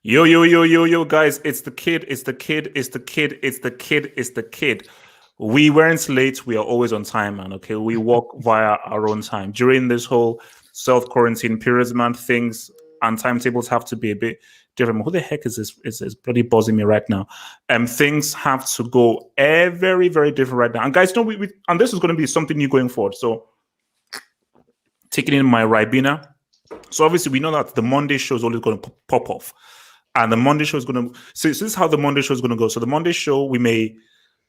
Yo, yo, yo, yo, yo, guys, it's the kid, it's the kid, it's the kid, it's the kid, it's the kid. We weren't late, we are always on time, man, okay? We walk via our own time. During this whole self-quarantine period, man, things and timetables have to be a bit different. Who the heck is this? Is bloody buzzing me right now. Things have to go very, very different right now. And guys, we and this is going to be something new going forward. So taking in my Ribena. So obviously we know that the Monday show is always going to pop off. And the Monday show is going to... So this is how the Monday show is going to go. So the Monday show, we may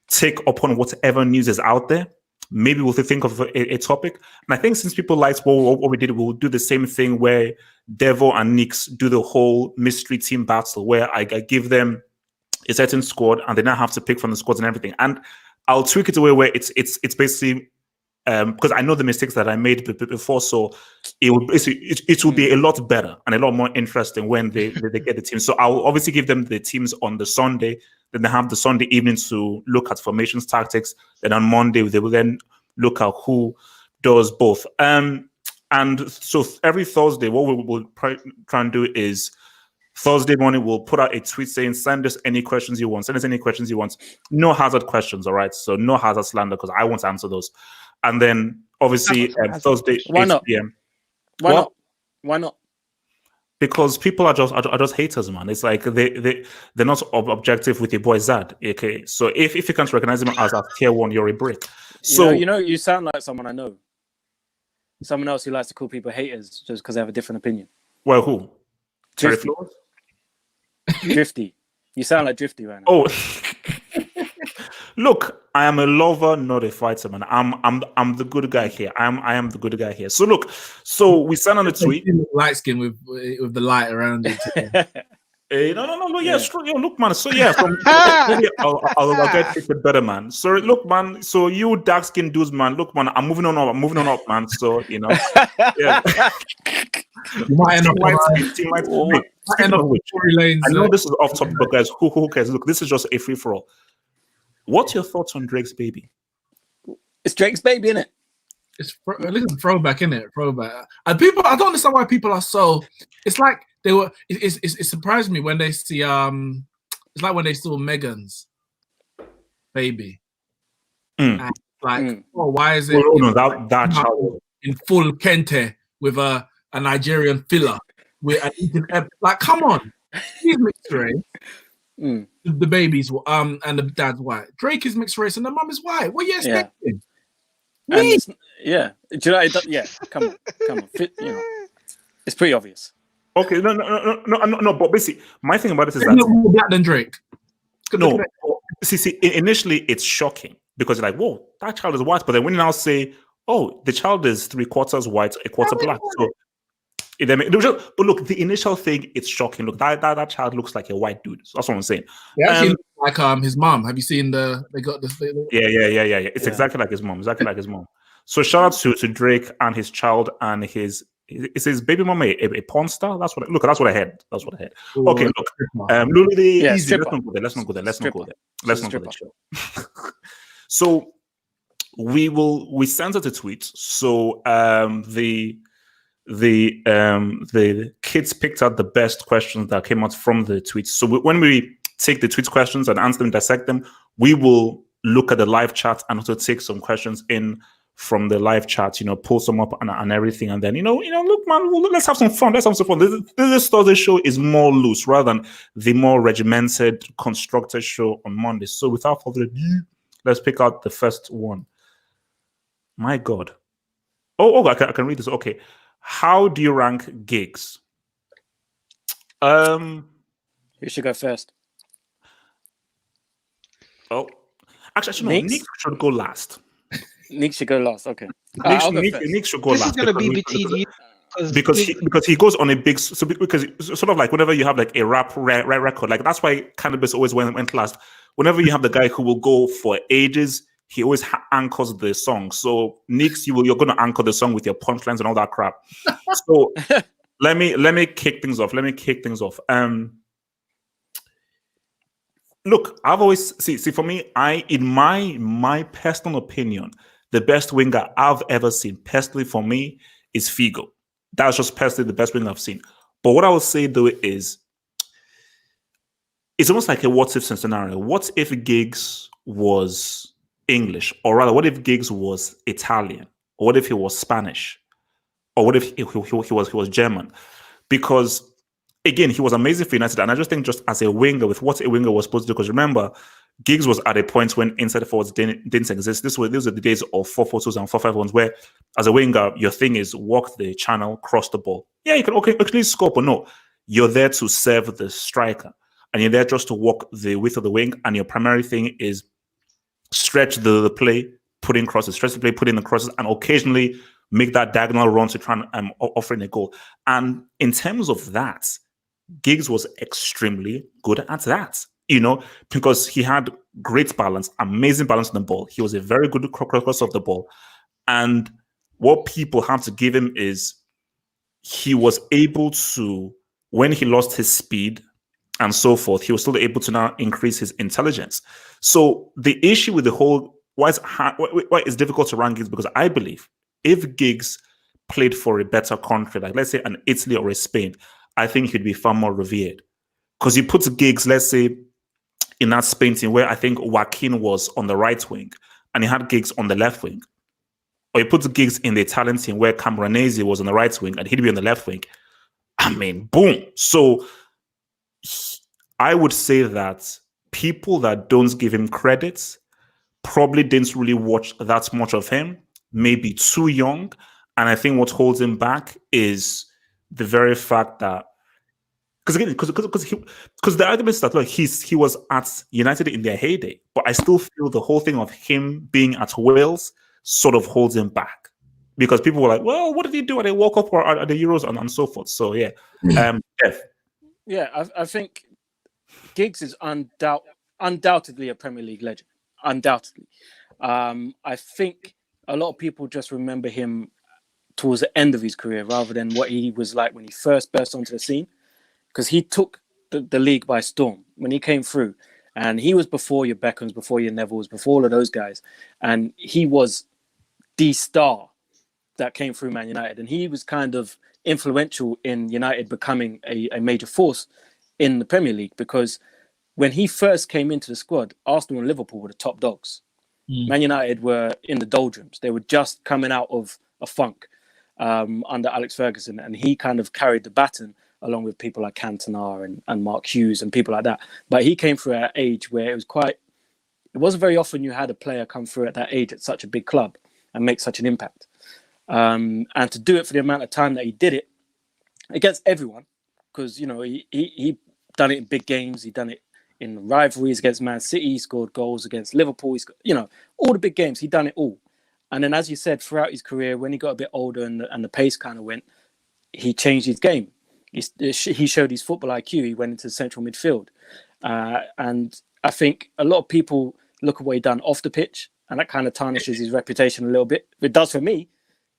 take upon whatever news is out there. Maybe we'll think of a topic. And I think since people liked what we did, we'll do the same thing where Devo and Nix do the whole mystery team battle, where I give them a certain squad and they now have to pick from the squads and everything. And I'll tweak it away where it's basically... because I know the mistakes that I made before, so it will be a lot better and a lot more interesting when they get the team. So I'll obviously give them the teams on the Sunday, then they have the Sunday evening to look at formations, tactics. Then on Monday they will then look at who does both. And so every Thursday, what we will try and do is Thursday morning we'll put out a tweet saying, "Send us any questions you want. Send us any questions you want. No hazard questions, all right? So no hazard slander because I won't answer those." And then obviously Thursday, 8 p.m. Why not? Why not? Because people are just haters, man. It's like they're not objective with your boy Zad. Okay, so if you can't recognize him as a tier one, you're a brick. So you sound like someone I know. Someone else who likes to call people haters just because they have a different opinion. Well, who? Terry Drifty. Drifty. You sound like Drifty right now. Oh. Look, I am a lover, not a fighter, man. I'm the good guy here. I am the good guy here. So look, so we sent on a tweet. Light skin with the light around it. No. Yeah, sure. Yo, look, man. So yeah, I'll get it better, man. So look, man. So you dark skinned dudes, man. Look, man. I'm moving on up, man. So yeah. You might end up I know this is off topic, but guys, who cares? Look, this is just a free for all. What's your thoughts on Drake's baby? It's Drake's baby, isn't it? It's throwback, isn't it? Throwback. And people, I don't understand why people are so. It's like they were. It surprised me when they see. It's like when they saw Megan's baby. And why is it? Oh, no, that child in full kente with a Nigerian filler with like, come on, he's mixed race. The baby's and the dad's white. Drake is mixed race and the mum is white. What are you expecting? Yeah. Do you know? Yeah. Come on. It's pretty obvious. Okay. No. But basically, my thing about this is that more black than Drake. No. See. Initially, it's shocking because you're like, whoa, that child is white. But then when you now say, oh, the child is 3/4 white, 1/4 black. So. But look, the initial thing, it's shocking. Look, that child looks like a white dude. So that's what I'm saying. Yeah, like his mom. Have you seen they got this? Yeah. It's exactly like his mom. So shout out to Drake and his child and his baby mama a porn star. That's what I heard. Ooh, okay, look, Lulu, easy. Stripper. Let's not go there. So we sent out a tweet. So the kids picked out the best questions that came out from the tweets. So when we take the tweet questions and answer them, dissect them, we will look at the live chat and also take some questions in from the live chat, pull some up and everything. And then, look, man, let's have some fun. This Thursday show is more loose rather than the more regimented, constructed show on Monday. So without further ado, let's pick out the first one. My God. Oh, I can read this. Okay. How do you rank gigs? Who should go first? Oh, actually, no, Nick should go last. Nick should go last. Okay. Nick should go last. This is going to be between you. Because he goes on a big... So because it's sort of like whenever you have like a rap record, like that's why Cannabis always went last. Whenever you have the guy who will go for ages, he always anchors the song. So Nix, you're going to anchor the song with your punchlines and all that crap. So let me kick things off. Look, I've always see for me, in my personal opinion, the best winger I've ever seen, personally for me, is Figo. That's just personally the best winger I've seen. But what I would say though is it's almost like a what if scenario. What if Giggs was English, or rather, what if Giggs was Italian, or what if he was Spanish, or what if he was German? Because again, he was amazing for United, and I just think just as a winger, with what a winger was supposed to do. Because remember, Giggs was at a point when inside forwards didn't exist. These were the days of 4-4-2s and 4-5-1s, where as a winger, your thing is walk the channel, cross the ball. Yeah, you can actually score, but no, you're there to serve the striker, and you're there just to walk the width of the wing, and your primary thing is stretch the play, put in crosses, stretch the play, put in the crosses, and occasionally make that diagonal run to try and offer in a goal. And in terms of that, Giggs was extremely good at that, because he had great balance, amazing balance on the ball. He was a very good crosser of the ball. And what people have to give him is he was able to, when he lost his speed and so forth, he was still able to now increase his intelligence. So the issue with the whole, why it's difficult to rank Giggs, because I believe if Giggs played for a better country, like let's say an Italy or a Spain, I think he'd be far more revered. Because you put Giggs, let's say, in that Spain team where I think Joaquin was on the right wing and he had Giggs on the left wing. Or you put Giggs in the Italian team where Camoranesi was on the right wing and he'd be on the left wing. I mean, boom. So I would say that people that don't give him credit probably didn't really watch that much of him, maybe too young. And I think what holds him back is the very fact that, because the argument is that look, he was at United in their heyday, but I still feel the whole thing of him being at Wales sort of holds him back, because people were like, well, what did he do at a World Cup or at the Euros and so forth? So yeah, I think Giggs is undoubtedly a Premier League legend, undoubtedly. I think a lot of people just remember him towards the end of his career rather than what he was like when he first burst onto the scene, because he took the league by storm when he came through, and he was before your Beckhams, before your Nevilles, before all of those guys, and he was the star that came through Man United, and he was kind of influential in United becoming a major force in the Premier League, because when he first came into the squad, Arsenal and Liverpool were the top dogs. Man United were in the doldrums. They were just coming out of a funk under Alex Ferguson, and he kind of carried the baton along with people like Cantona and Mark Hughes and people like that. But he came through at an age where it wasn't very often you had a player come through at that age at such a big club and make such an impact. And to do it for the amount of time that he did it against everyone, because, he done it in big games. He done it in rivalries against Man City. He scored goals against Liverpool. All the big games, he done it all. And then, as you said, throughout his career, when he got a bit older and the pace kind of went, he changed his game. He showed his football IQ. He went into central midfield. And I think a lot of people look at what he done off the pitch, and that kind of tarnishes his reputation a little bit. It does for me.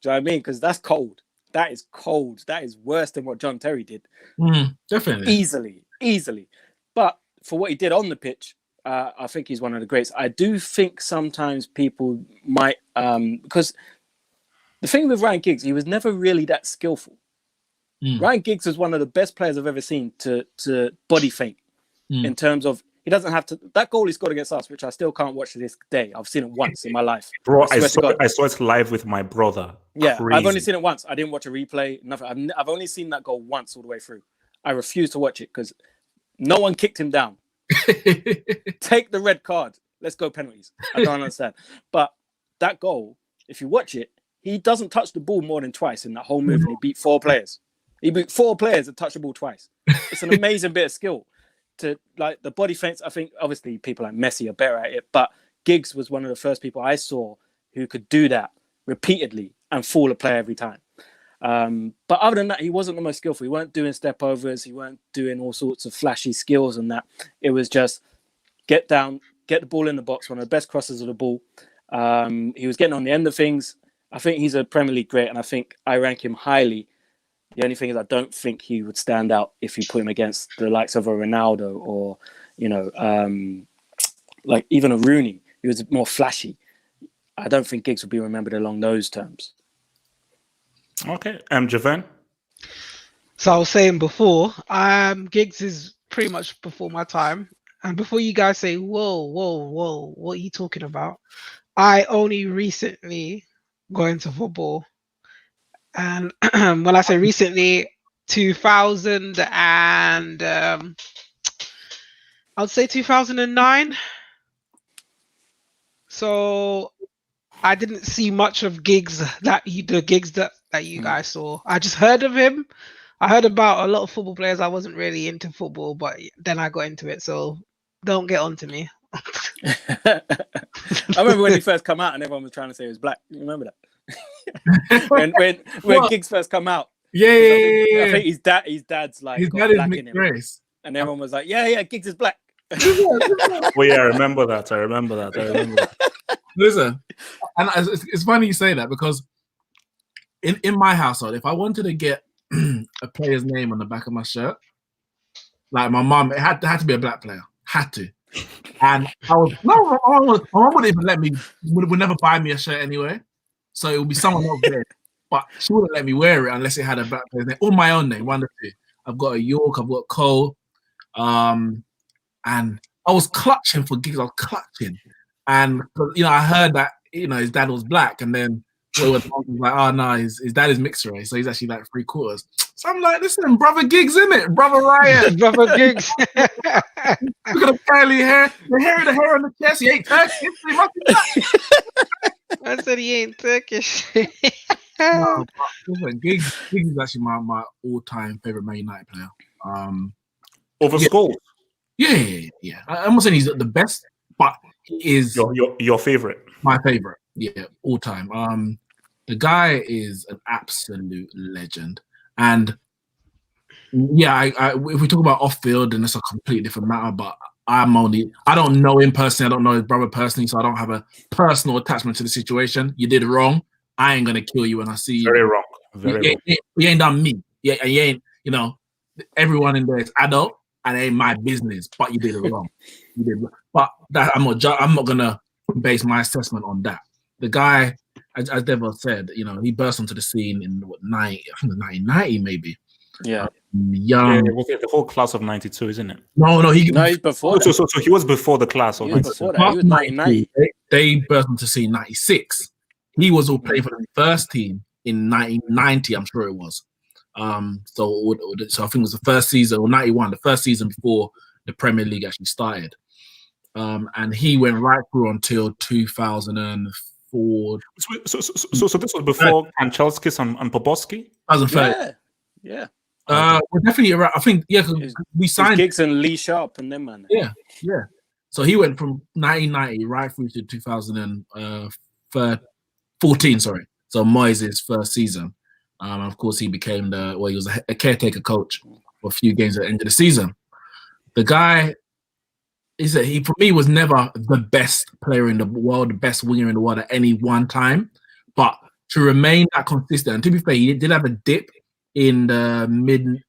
Do you know what I mean? Because that's cold. That is cold. That is worse than what John Terry did. Definitely. Easily. But for what he did on the pitch, I think he's one of the greats. I do think sometimes people might, because the thing with Ryan Giggs, he was never really that skillful. Ryan Giggs is one of the best players I've ever seen to body feint in terms of, he doesn't have to, that goal he scored against us, which I still can't watch to this day. I've seen it once in my life. Bro, I saw it live with my brother. Yeah, Crazy. I've only seen it once. I didn't watch a replay, nothing. I've only seen that goal once all the way through. I refuse to watch it because no one kicked him down. Take the red card. Let's go penalties. I don't understand. But that goal, if you watch it, he doesn't touch the ball more than twice in that whole move, and he beat 4 players. He beat 4 players that touched the ball twice. It's an amazing bit of skill. To like the body feints, I think obviously people like Messi are better at it, but Giggs was one of the first people I saw who could do that repeatedly and fool a player every time. But other than that, he wasn't the most skillful. He weren't doing step overs. He weren't doing all sorts of flashy skills and that. It was just get down, get the ball in the box, one of the best crosses of the ball. He was getting on the end of things. I think he's a Premier League great, and I think I rank him highly. The only thing is I don't think he would stand out if you put him against the likes of a Ronaldo or, like even a Rooney. He was more flashy. I don't think Giggs would be remembered along those terms. Okay. Javan? So I was saying before, Giggs is pretty much before my time. And before you guys say, whoa, what are you talking about? I only recently got into football. And when I say recently, 2000 and I'd say 2009. So I didn't see much of the gigs that you guys saw. I just heard of him. I heard about a lot of football players. I wasn't really into football, but then I got into it. So don't get on to me. I remember when he first come out and everyone was trying to say he was black. You remember that? when Giggs first come out. Yeah. I think his dad's like his got dad is black in mixed him. race. And everyone was like, yeah, Giggs is black. Well, yeah, I remember that. Listen, and it's funny you say that because in my household, if I wanted to get a player's name on the back of my shirt, like my mom, it had to be a black player, had to. And my mom wouldn't even let me, would never buy me a shirt anyway. So it would be someone else there, but she wouldn't let me wear it unless it had a black player's name or my own name. One of the two. I've got a York, I've got Cole, and I was clutching for Giggs. I was clutching. And I heard that his dad was black, and then it was like, oh no, his dad is mixed race, so he's actually like 3/4. So I'm like, listen, brother Giggs, in it, brother Ryan, Brother Giggs. Look at the curly hair, the hair on the chest. He ain't Turkish. He must be black. I said he ain't Turkish. No, listen, Giggs is actually my all-time favorite Man United player. Over Scholes. Yeah. I'm not saying he's the best, but he is your favorite. My favorite, all time. The guy is an absolute legend, and if we talk about off field, then it's a completely different matter. But I don't know him personally. I don't know his brother personally, so I don't have a personal attachment to the situation. You did it wrong. I ain't gonna kill you when I see you. Very wrong. Very wrong. You ain't done me. Yeah, you ain't. Everyone in there is adult, and it ain't my business. But you did it wrong. You did. But that I'm not gonna base my assessment on that. The guy, as Devo said, he burst onto the scene in 1990 maybe. Yeah. Young. Yeah, was it the whole class of 92, isn't it? No, he's before. So he was before the class of 92. Before that. He was 1990. They burst onto the scene 96. He was all playing for the first team in 1990, I'm sure it was. So I think it was the first season, or 91, the first season before the Premier League actually started. And he went right through until 2004. So this was before Kanchelskis and Poboski? 2003. Yeah. We're definitely around. I think, we signed Giggs and Lee Sharp and them, man. Yeah. So he went from 1990 right through to 2014. Sorry. So Moyes' first season. Of course, he became he was a caretaker coach for a few games at the end of the season. The guy he for me was never the best player in the world, the best winger in the world at any one time, but to remain that consistent. And to be fair, he did have a dip in the mid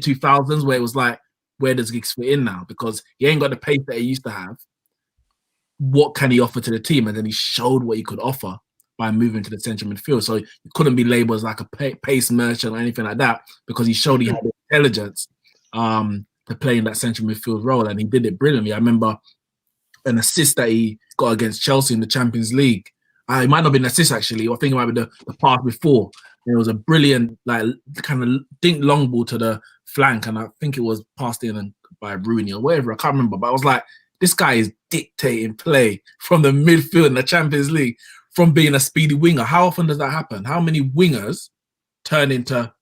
2000s where it was like, where does Giggs fit in now? Because he ain't got the pace that he used to have. What can he offer to the team? And then he showed what he could offer by moving to the central midfield. So he couldn't be labelled as like a pace merchant or anything like that, because he showed he had the intelligence to play in that central midfield role, and he did it brilliantly. I remember an assist that he got against Chelsea in the Champions League. It might not have been an assist actually, or I think it might be the pass before. And it was a brilliant, kind of long ball to the flank, and I think it was passed in by Rooney or whatever. I can't remember, but I was like, this guy is dictating play from the midfield in the Champions League, from being a speedy winger. How often does that happen? How many wingers turn into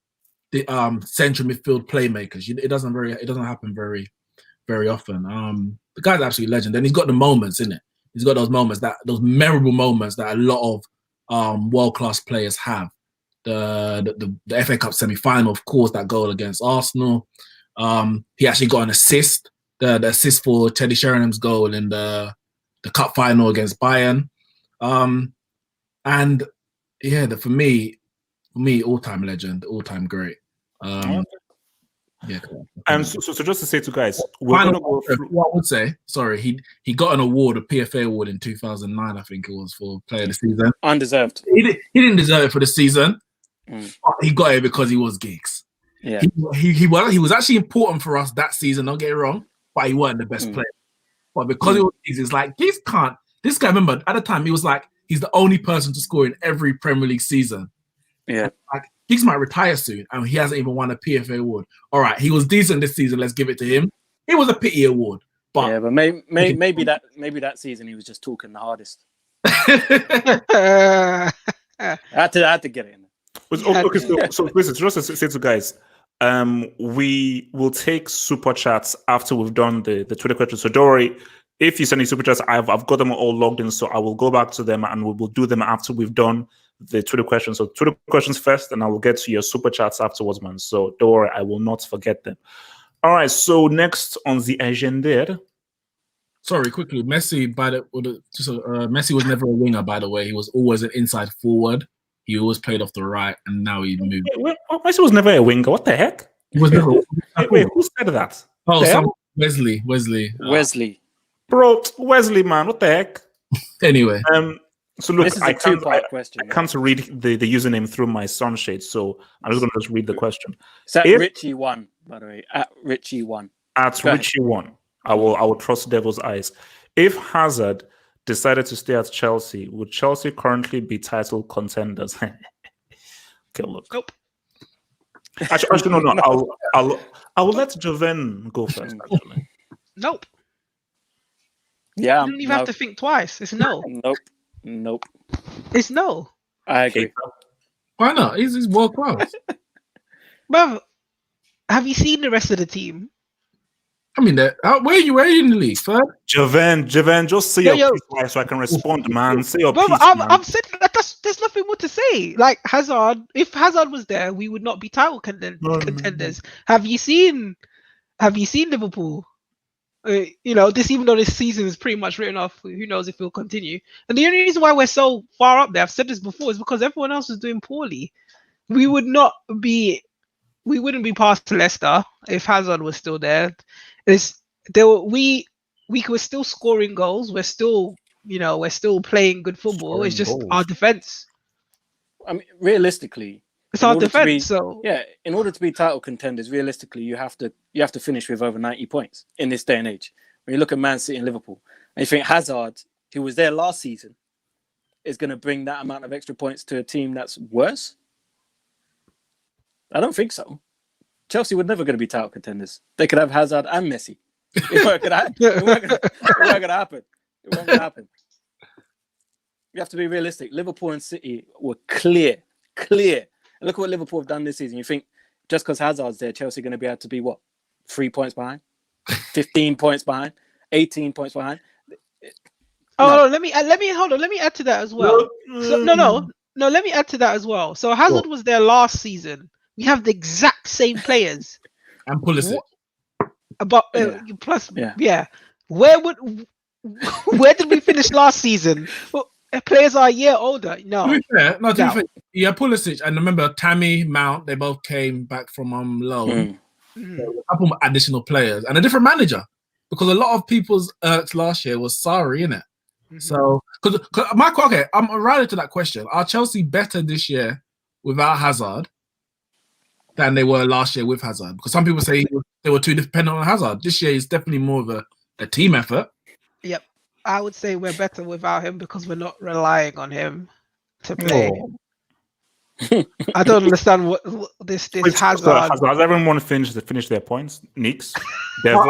the central midfield playmakers? It doesn't happen very, very often. The guy's absolutely legend, and he's got the moments in it. He's got those memorable moments that a lot of world-class players have. The FA Cup semi-final, of course, that goal against Arsenal. He actually got an assist, the assist for Teddy Sheringham's goal in the cup final against Bayern. And yeah, for me, all-time legend, all-time great. So just to say to guys, we're going to go through. What I would say, sorry, he got an award, a PFA award in 2009, I think it was, for Player of the Season. Undeserved. He didn't deserve it for the season. But he got it because he was Giggs. Yeah. He was actually important for us that season. Don't get it wrong, but he wasn't the best player. But because it was easy, it's like Giggs can't. This guy, remember at the time, he was like he's the only person to score in every Premier League season. Yeah. Like Giggs might retire soon, and he hasn't even won a PFA award. All right, he was decent this season. Let's give it to him. It was a pity award, but yeah, but maybe that season he was just talking the hardest. I had to get it in. Okay, so listen, just to say to guys, we will take super chats after we've done the Twitter questions. So don't worry, if you send me super chats, I've got them all logged in, so I will go back to them and we will do them after we've done the Twitter questions. So Twitter questions first, and I will get to your super chats afterwards, man. So don't worry, I will not forget them. All right, so next on the agenda. Sorry, quickly, Messi. Messi was never a winger, by the way. He was always an inside forward. He always played off the right, and now he moved. Messi was never a winger. What the heck? He was never. Wait, who said that? Oh, Wesley. Bro, Wesley, man, what the heck? Anyway, so look, this is a two-part question. I can't read the username through my sunshade, so I'm just going to just read the question. It's at Richie1, by the way. At Richie1. At Richie1. I will trust devil's eyes. If Hazard decided to stay at Chelsea, would Chelsea currently be title contenders? Okay, look. Nope. Actually, no. I will let Joven go first. Actually, Nope. Yeah, You don't even have to think twice. It's no. Nope. It's no. I agree. why not? He's world class. Bruv, have you seen the rest of the team? I mean, where are you in the league, third? Joven, just say your piece so I can respond, man. Say your piece, man. I've said that there's nothing more to say. Like Hazard, if Hazard was there, we would not be title contenders. Have you seen Liverpool? Even though this season is pretty much written off, who knows if it'll continue. And the only reason why we're so far up there, I've said this before, is because everyone else is doing poorly. We wouldn't be past Leicester if Hazard was still there. We were still scoring goals. We're still playing good football. Scoring it's just goals. our defense. I mean, realistically, It's our defense. In order to be title contenders, realistically, you have to finish with over 90 points in this day and age. When you look at Man City and Liverpool, and you think Hazard, who was there last season, is going to bring that amount of extra points to a team that's worse? I don't think so. Chelsea were never going to be title contenders. They could have Hazard and Messi. It weren't going to happen. You have to be realistic. Liverpool and City were clear. And look at what Liverpool have done this season. You think just because Hazard's there, Chelsea are going to be able to be what? 3 points behind? 15 points behind? 18 points behind? No, let me hold on. Let me add to that as well. No. Let me add to that as well. So Hazard was there last season. We have the exact same players. And Pulisic. Where did we finish last season? Well, players are a year older. No. To be fair, yeah, Pulisic and remember Tammy, Mount, they both came back from loan. A couple of additional players and a different manager. Because a lot of people's last year was Sarri, innit? So, I'm right into that question. Are Chelsea better this year without Hazard than they were last year with Hazard? Because some people say they were too dependent on Hazard. This year is definitely more of a team effort. Yep. I would say we're better without him because we're not relying on him to play. I don't understand what this Hazard. Has everyone finished their points? Nix? What's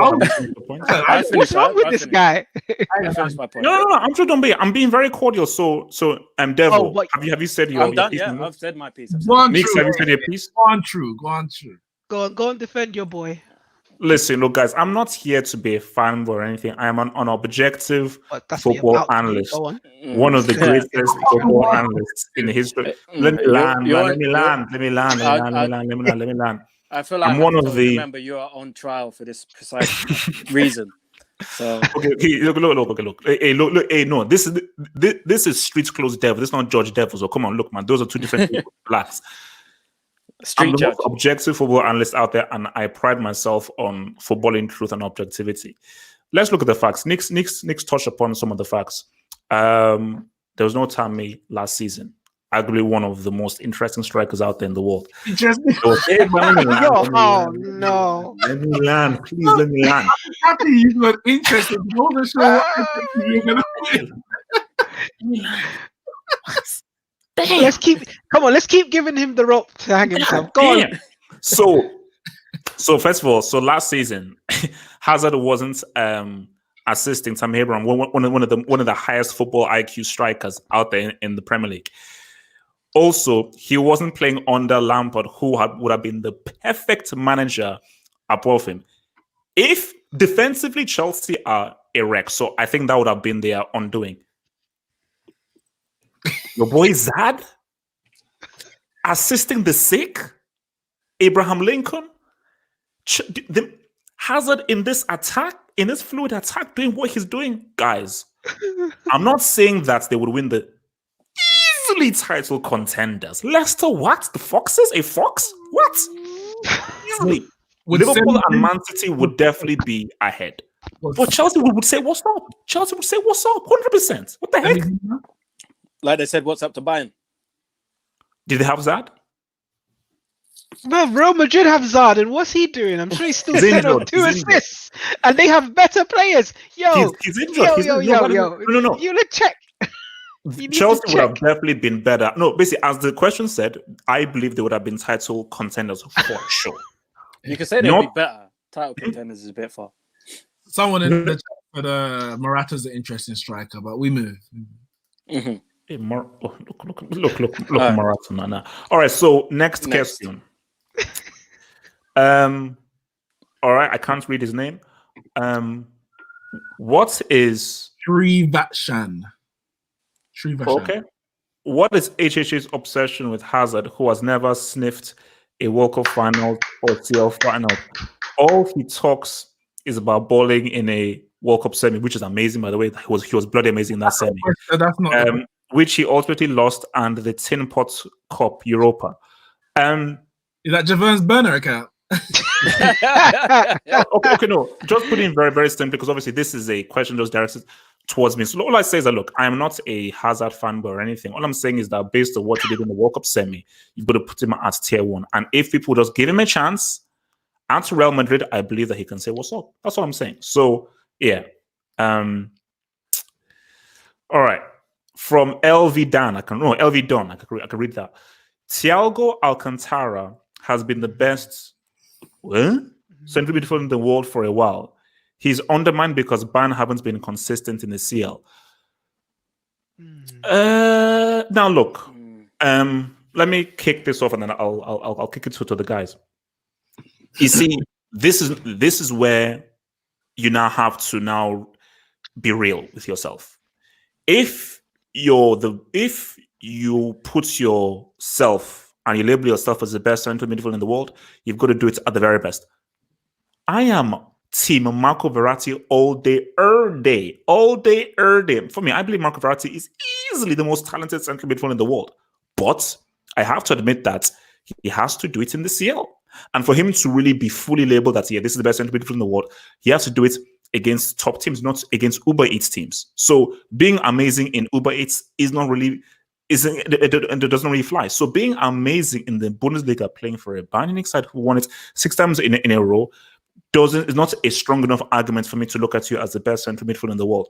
wrong with this guy? I finished my point. No. I'm sure don't be. I'm being very cordial. So Devil, have you said your I'm done. piece? Yeah, I've said my piece. Nix, have you said your piece? Go on true. Go and defend your boy. Listen, look, guys, I'm not here to be a fan or anything. I am an objective football analyst. One of the greatest football analysts in history. Let me land. I feel like I'm one of the. Remember, you are on trial for this precise reason. So okay, look. Hey, no, this is Street Close Devil. This is not Judge Devil. So come on, look, man, those are two different people. Relax. I'm the most objective football analyst out there, and I pride myself on footballing truth and objectivity. Let's look at the facts. Nix touched upon some of the facts. There was no Tammy last season. arguably one of the most interesting strikers out there in the world. Interesting. So, hey, man, let me land, Yo, let me oh land, no. let me land, please let me land. Happy you were interested. I wasn't sure what you were gonna win. Let's keep giving him the rope to hang himself. Go on. Damn. So first of all, so last season, Hazard wasn't assisting Tammy Abraham, one of the highest football IQ strikers out there in the Premier League. Also, he wasn't playing under Lampard, who would have been the perfect manager above him. If defensively Chelsea are a wreck, so I think that would have been their undoing. Your boy Zad assisting the sick, Abraham Lincoln, Hazard in this attack, in this fluid attack, doing what he's doing, guys. I'm not saying that they would win the easily title contenders. Leicester, what? The Foxes? A Fox? What? Easily. Liverpool and Man City would definitely be ahead. But Chelsea would say, what's up? Chelsea would say, what's up? 100%. What the heck? Like they said, what's up to Bayern? Did they have that? Well, Real Madrid have Zard, and what's he doing? I'm sure he's still He's sitting on injured. 2 He's assists, and they have better players. Yo, He's injured. yo, He's yo, injured. yo, yo. No. You look check. You need Chelsea to would have check. definitely been better. No, basically, as the question said, I believe they would have been title contenders for sure. You can say they'll be better. Title contenders is a bit far. Someone in the chat said Morata's an interesting striker, but we move. Mm-hmm. Hey, look, Morata. No. All right, so next question. All right, I can't read his name. What is Srivatshan. okay? What is HH's obsession with Hazard, who has never sniffed a World Cup final or CL final? All he talks is about balling in a World Cup semi, which is amazing, by the way. He was bloody amazing in that semi. That's not which he ultimately lost, and the Tin Pot Cup Europa. Is that Javon's burner account? Okay, no. Just put in very, very simply, because obviously this is a question just directed towards me. So all I say is that, look, I'm not a Hazard fanboy or anything. All I'm saying is that based on what he did in the World Cup semi, you've got to put him at tier 1. And if people just give him a chance at Real Madrid, I believe that he can say what's up. That's what I'm saying. So yeah. All right. From LV Dan, I can read that. Thiago Alcantara has been the best central midfielder in the world for a while. He's undermined because Bayern haven't been consistent in the CL. Now look, let me kick this off, and then I'll kick it to the guys. You see, this is where you now have to be real with yourself. If you put yourself and you label yourself as the best central midfielder in the world, you've got to do it at the very best. I am team Marco Verratti all day. For me, I believe Marco Verratti is easily the most talented central midfielder in the world. But I have to admit that he has to do it in the CL. And for him to really be fully labeled that, this is the best central midfielder in the world, he has to do it against top teams, not against Uber Eats teams. So being amazing in Uber Eats it doesn't really fly. So being amazing in the Bundesliga, playing for a Bayern Munich side who won it 6 times in a row, is not a strong enough argument for me to look at you as the best central midfielder in the world.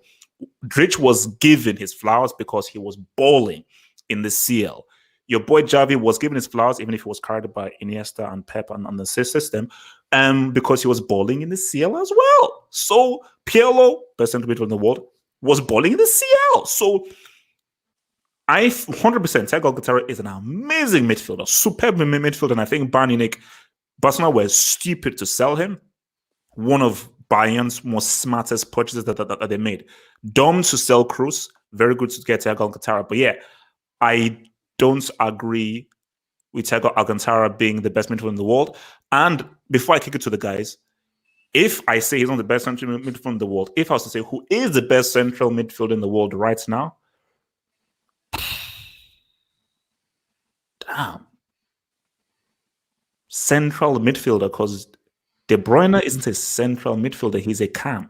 Drych was given his flowers because he was balling in the CL. Your boy Xavi was given his flowers, even if he was carried by Iniesta and Pep and the system, because he was balling in the CL as well. So Pirlo, best central midfielder in the world, was balling in the CL. So I 100% Thiago Alcantara is an amazing midfielder, superb midfielder, and I think Barcelona were stupid to sell him. One of Bayern's most smartest purchases that they made. Dumb to sell Kroos, very good to get Thiago Alcantara. But yeah, I don't agree with Thiago Alcantara being the best midfielder in the world. And before I kick it to the guys, if I say he's not the best central midfielder in the world, if I was to say who is the best central midfielder in the world right now, damn. Central midfielder, because De Bruyne isn't a central midfielder, he's a cam.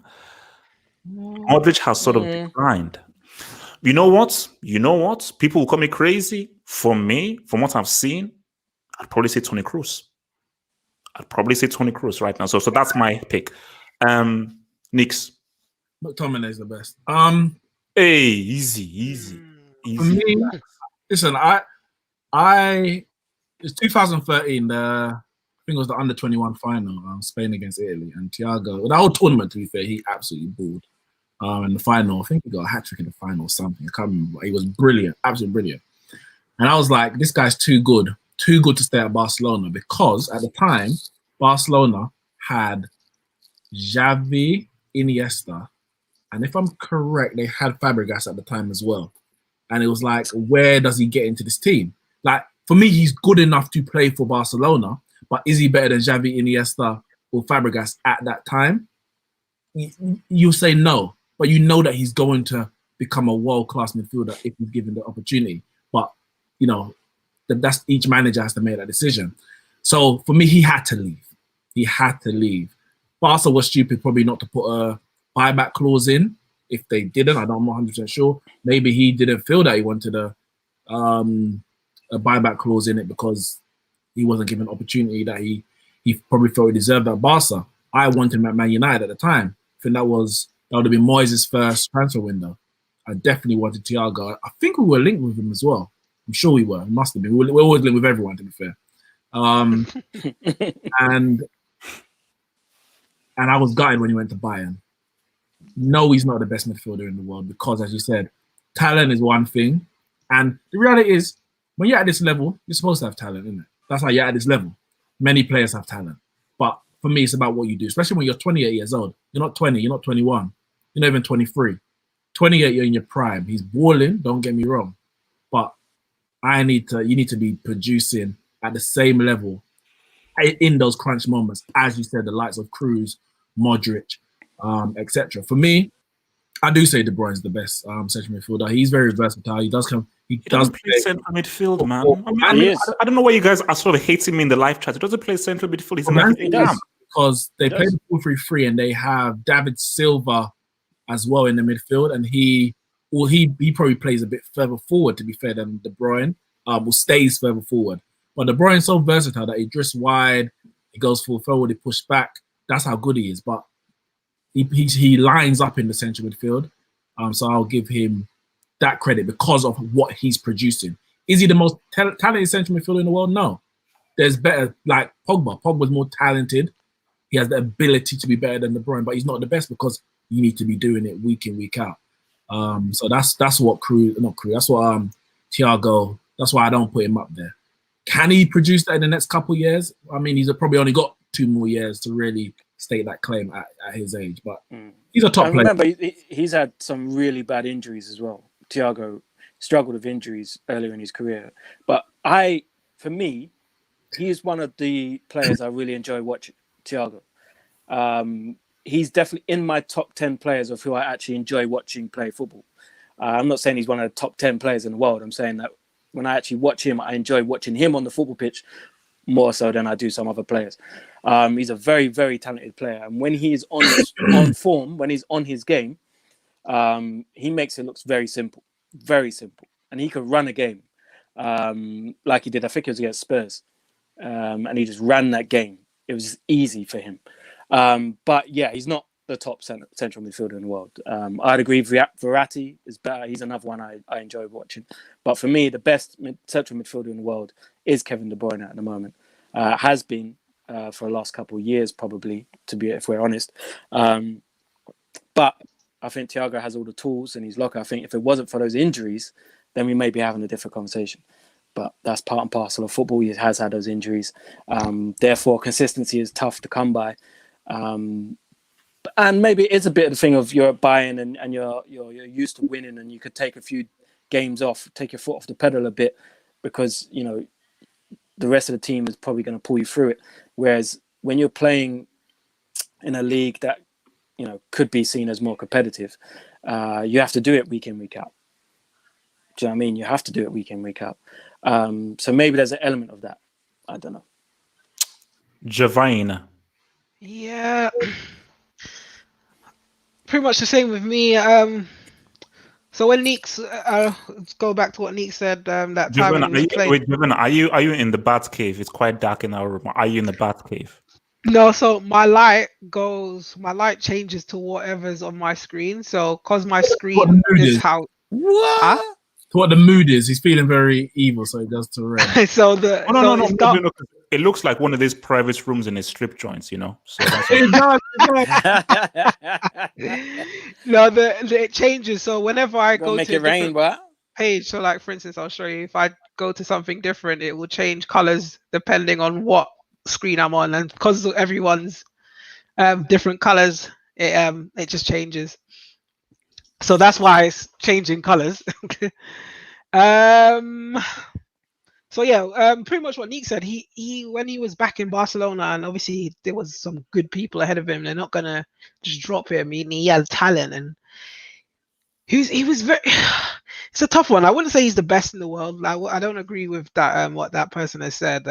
Modric has sort of declined. You know what? People will call me crazy. For me, from what I've seen, I'd probably say Toni Kroos. Right now. So that's my pick. Nix. McTominay is the best. Hey, easy. For me, listen, I it's 2013. I think it was the under-21 final, Spain against Italy, and Thiago. The whole tournament, to be fair, he absolutely balled. In the final, I think he got a hat trick in the final or something. I can't remember. But he was brilliant, absolutely brilliant. And I was like, this guy's too good to stay at Barcelona, because at the time, Barcelona had Xavi, Iniesta, and if I'm correct, they had Fabregas at the time as well. And it was like, where does he get into this team? Like, for me, he's good enough to play for Barcelona, but is he better than Xavi, Iniesta, or Fabregas at that time? You'll say no, but you know that he's going to become a world-class midfielder if he's given the opportunity. But, you know, that's each manager has to make that decision. So for me, he had to leave. Barca was stupid probably not to put a buyback clause in. If they didn't, I'm not 100% sure. Maybe he didn't feel that he wanted a buyback clause in it because he wasn't given an opportunity that he probably felt he deserved at Barca. I wanted him at Man United at the time. I think that would have been Moyes' first transfer window. I definitely wanted Thiago. I think we were linked with him as well. I'm sure we were. It must have been. We're always linked with everyone, to be fair. And I was gutted when he went to Bayern. No, he's not the best midfielder in the world because, as you said, talent is one thing. And the reality is, when you're at this level, you're supposed to have talent, isn't it? That's how you're at this level. Many players have talent. But for me, it's about what you do, especially when you're 28 years old. You're not 20, you're not 21, you're not even 23. 28, you're in your prime. He's balling, don't get me wrong. But you need to be producing at the same level in those crunch moments, as you said, the likes of Kroos, Modric, etc. For me, I do say De Bruyne's the best central midfielder. He's very versatile. He does play central midfield, man. I don't know why you guys are sort of hating me in the live chat. He doesn't play central midfield. He does, because they play the 4-3-3 and they have David Silva as well in the midfield, and he probably plays a bit further forward, to be fair, than De Bruyne. Or stays further forward. But De Bruyne's so versatile that he drifts wide, he goes full forward, he pushes back. That's how good he is. But he lines up in the central midfield. So I'll give him that credit because of what he's producing. Is he the most talented central midfielder in the world? No. There's better, like Pogba. Pogba's more talented. He has the ability to be better than De Bruyne, but he's not the best because you need to be doing it week in, week out. So that's what that's what Thiago. That's why I don't put him up there. Can he produce that in the next couple of years? I mean, he's probably only got 2 more years to really state that claim at his age, but he's a top player. Remember, he's had some really bad injuries as well. Thiago struggled with injuries earlier in his career. But for me, he is one of the players I really enjoy watching, Thiago. He's definitely in my top 10 players of who I actually enjoy watching play football. I'm not saying he's one of the top 10 players in the world. I'm saying that when I actually watch him, I enjoy watching him on the football pitch more so than I do some other players. He's a very, very talented player. And when he is on form, when he's on his game, he makes it look very simple. And he could run a game like he did. I think it was against Spurs. And he just ran that game. It was just easy for him. But yeah, he's not the top central midfielder in the world. I'd agree Verratti is better. He's another one I enjoy watching. But for me, the best central midfielder in the world is Kevin De Bruyne at the moment. Has been for the last couple of years, probably, if we're honest. But I think Thiago has all the tools in his locker. I think if it wasn't for those injuries, then we may be having a different conversation. But that's part and parcel of football. He has had those injuries. Therefore, consistency is tough to come by. And maybe it's a bit of the thing of you're at Bayern and you're used to winning, and you could take a few games off, take your foot off the pedal a bit, because the rest of the team is probably going to pull you through it. Whereas when you're playing in a league that could be seen as more competitive, you have to do it week in, week out. Do you know what I mean? You have to do it week in, week out. So maybe there's an element of that. I don't know. Javine. Yeah. Pretty much the same with me. So when Neeks, let's go back to what Neeks said. That time when he was playing. Jivan, are you in the bat cave? It's quite dark in our room. Are you in the bat cave? No, so my light changes to whatever's on my screen. So because my What the screen mood is is. how What? To what the mood is. He's feeling very evil, so he goes to red. so the Oh, no, it's dark. no. It looks like one of these private rooms in a strip joints, you know. So that's It does, it does. No, it changes. So whenever I Gonna go make to a it rain, different bro. page, so like for instance, I'll show you. If I go to something different, it will change colors depending on what screen I'm on, and because everyone's different colors, it just changes. So that's why it's changing colors. So yeah, pretty much what Nick said. He when he was back in Barcelona, and obviously there was some good people ahead of him. They're not gonna just drop him. He had talent, and he was very. It's a tough one. I wouldn't say he's the best in the world. I don't agree with that. What that person has said.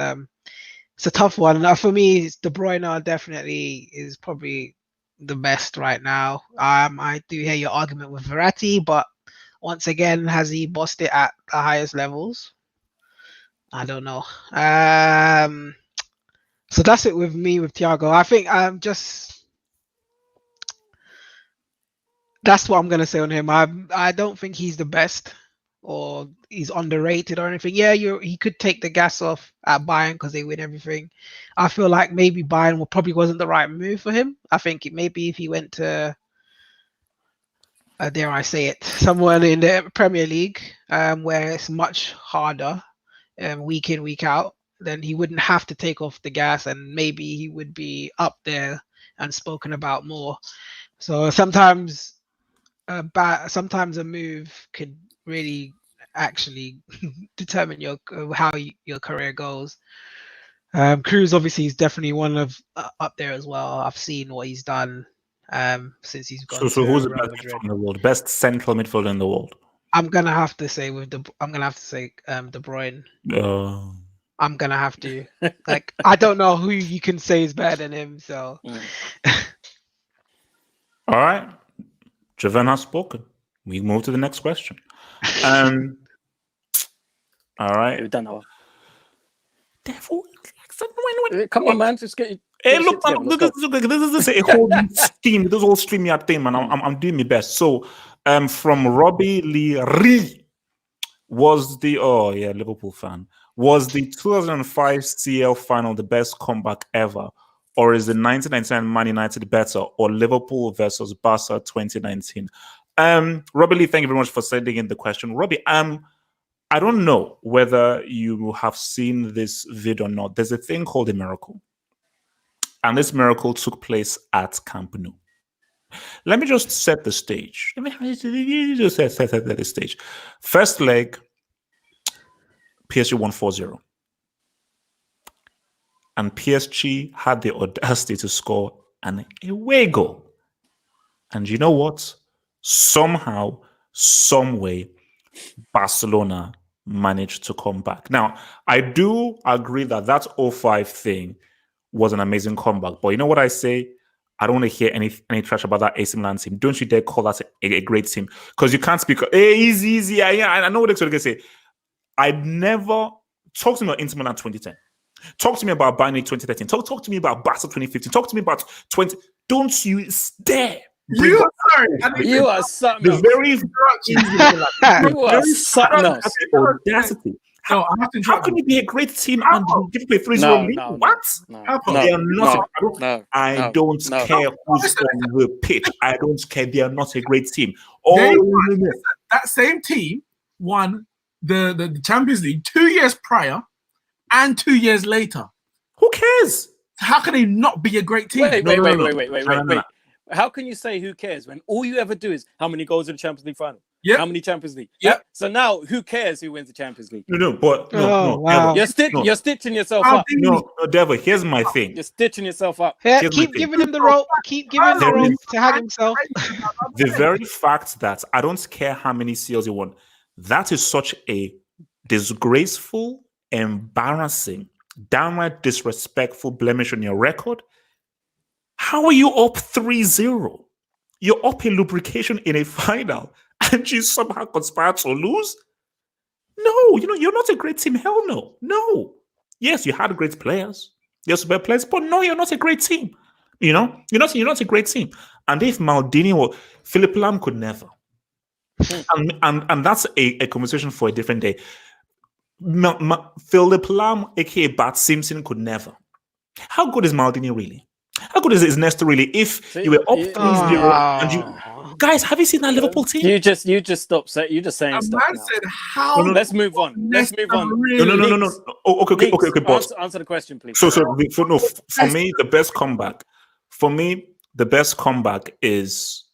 It's a tough one. For me, De Bruyne definitely is probably the best right now. I do hear your argument with Verratti, but once again, has he bossed it at the highest levels? I don't know. So that's it with me with Thiago. I think that's what I'm gonna say on him. I don't think he's the best or he's underrated or anything. Yeah, he could take the gas off at Bayern because they win everything. I feel like maybe Bayern probably wasn't the right move for him. I think maybe if he went to dare I say it, somewhere in the Premier League, where it's much harder, week in, week out, then he wouldn't have to take off the gas, and maybe he would be up there and spoken about more. So sometimes a move could really actually determine how your career goes. Cruz obviously is definitely one of up there as well. I've seen what he's done since he's gone. So to who's the Real best Madrid. midfielder in the world? Best central midfielder in the world? I'm gonna have to say De Bruyne. I'm gonna have to. Like, I don't know who you can say is better than him. So. All right, Javan has spoken. We move to the next question. All right. We've done that one. Devil. Come on, man. Just get. Hey, get look, shit man, together. this is a whole stream. This whole stream thing, man. I'm doing my best. So, from Robbie Lee Ree was the Liverpool fan. Was the 2005 CL final the best comeback ever, or is the 1999 Man United better, or Liverpool versus Barca 2019? Robbie Lee, thank you very much for sending in the question. Robbie, I don't know whether you have seen this video or not. There's a thing called a miracle. And this miracle took place at Camp Nou. Let me just set the stage. Let me just set the stage. First leg, PSG won 4-0. And PSG had the audacity to score an away goal. And you know what? Somehow, some way, Barcelona managed to come back. Now, I do agree that 05 thing was an amazing comeback. But you know what I say? I don't want to hear any trash about that AC Milan team. Don't you dare call that a great team. Because you can't speak. Hey, easy. Yeah, I know what they're going to say. I'd never talk to me about Inter Milan 2010. Talk to me about Bayern 2013. Talk to me about Barca 2015. Talk to me about 20. Don't you dare. You are something else. You are something else. Audacity. No, I have to How can you be a great team and give me a 3-0 lead? What? They are not. I don't care who's on the pitch. I don't care. They are not a great team. That same team won the Champions League 2 years prior and 2 years later. Who cares? How can they not be a great team? Wait. How can you say who cares when all you ever do is how many goals in the Champions League final? Yep. How many Champions League? Yep. So now who cares who wins the Champions League? No. Wow. You're stitching yourself up. No, Devil, here's my thing. You're stitching yourself up. Yeah, keep giving him the rope. Keep giving him the rope to hang himself. The very fact that I don't care how many CLs you won, that is such a disgraceful, embarrassing, downright disrespectful blemish on your record. How are you up 3-0? You're up a lubrication in a final, and you somehow conspire to lose? No, you're not a great team. Hell no. No. Yes, you had great players. Yes, better players, but no, you're not a great team. You're not a great team. And if Maldini or Philip Lam could never. And that's a conversation for a different day. Philip Lam, aka Bart Simpson, could never. How good is Maldini really? How good is Nesta really? If you were up 3-0 and you guys, have you seen that Liverpool team? You just stop saying. You're just saying A stuff man now. said, "How?" Let's move on. Let's move on. No. Oh, okay, boss. Answer the question, please. So for me, the best comeback. For me, the best comeback has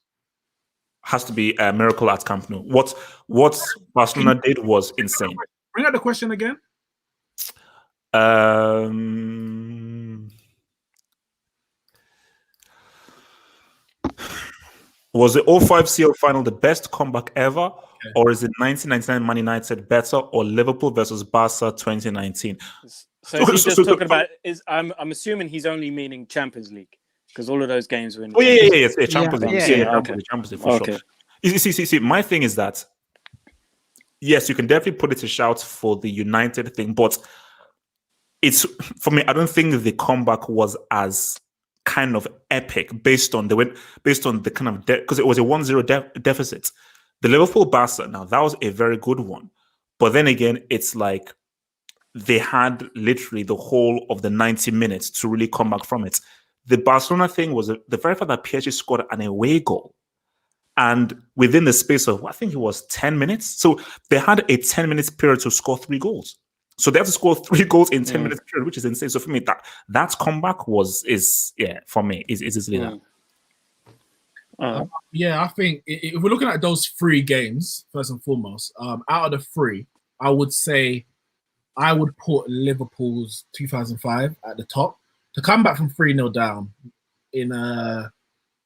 to be a miracle at Camp Nou. What Barcelona did was insane. Bring out the question again. Was the 05 CL final the best comeback ever, or is it 1999 Man United better, or Liverpool versus Barca 2019? So he's just talking about I'm assuming he's only meaning Champions League because all of those games were in. Yeah, Champions League. Okay. Champions League for sure. You see. My thing is that yes, you can definitely put it to shout for the United thing, but it's for me. I don't think the comeback was as kind of epic based on the kind of because it was a 1-0 deficit. The Liverpool Barca, now that was a very good one, but then again, it's like they had literally the whole of the 90 minutes to really come back from it. The Barcelona thing was the very fact that PSG scored an away goal, and within the space of I think it was 10 minutes, so they had a 10-minute period to score 3 goals. So they have to score 3 goals in 10 minutes period, which is insane. So for me, that comeback is easily that. I think if we're looking at those 3 games, first and foremost, out of the 3, I would say I would put Liverpool's 2005 at the top. To come back from 3-0 down in a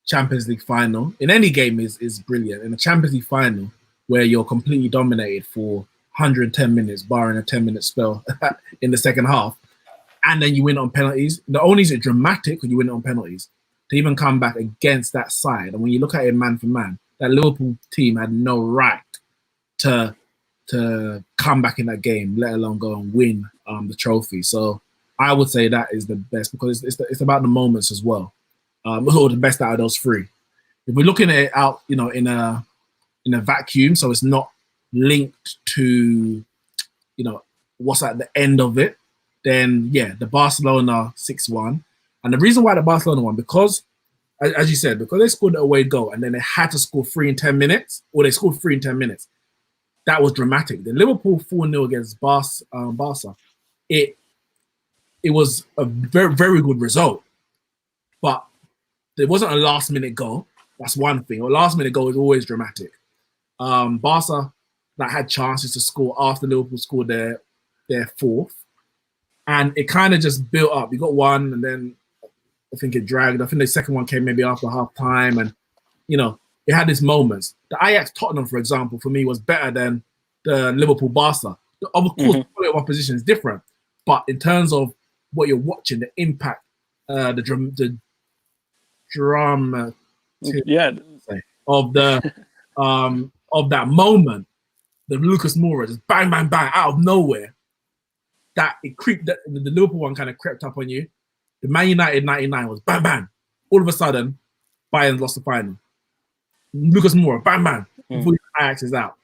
Champions League final, in any game is brilliant. In a Champions League final, where you're completely dominated for 110 minutes, barring a 10-minute spell in the second half, and then you win on penalties. Not only is it dramatic when you win it on penalties, to even come back against that side, and when you look at it man for man, that Liverpool team had no right to come back in that game, let alone go and win the trophy. So I would say that is the best because it's about the moments as well. Or the best out of those 3. If we're looking at it out, in a vacuum, so it's not linked to what's at the end of it, then the Barcelona 6-1. And the reason why the Barcelona won, because as you said, because they scored the away goal and then they had to score 3 in 10 minutes, or they scored 3 in 10 minutes. That was dramatic. The Liverpool 4-0 against Barca, it was a very, very good result, but there wasn't a last-minute goal. That's one thing. A last-minute goal is always dramatic. Barca that had chances to score after Liverpool scored their 4th, and it kind of just built up. You got one, and then I think it dragged. I think the second one came maybe after half time, and it had these moments. The Ajax Tottenham, for example, for me was better than the Liverpool Barca. Of course, the quality of opposition is different, but in terms of what you're watching, the impact, the drama, of that moment, the Lucas Moura just bang, bang, bang out of nowhere. That it creeped. The Liverpool one kind of crept up on you. The Man United 99 was bang, bang. All of a sudden, Bayern lost the final. Lucas Moura, bang, bang. Before Ajax is out.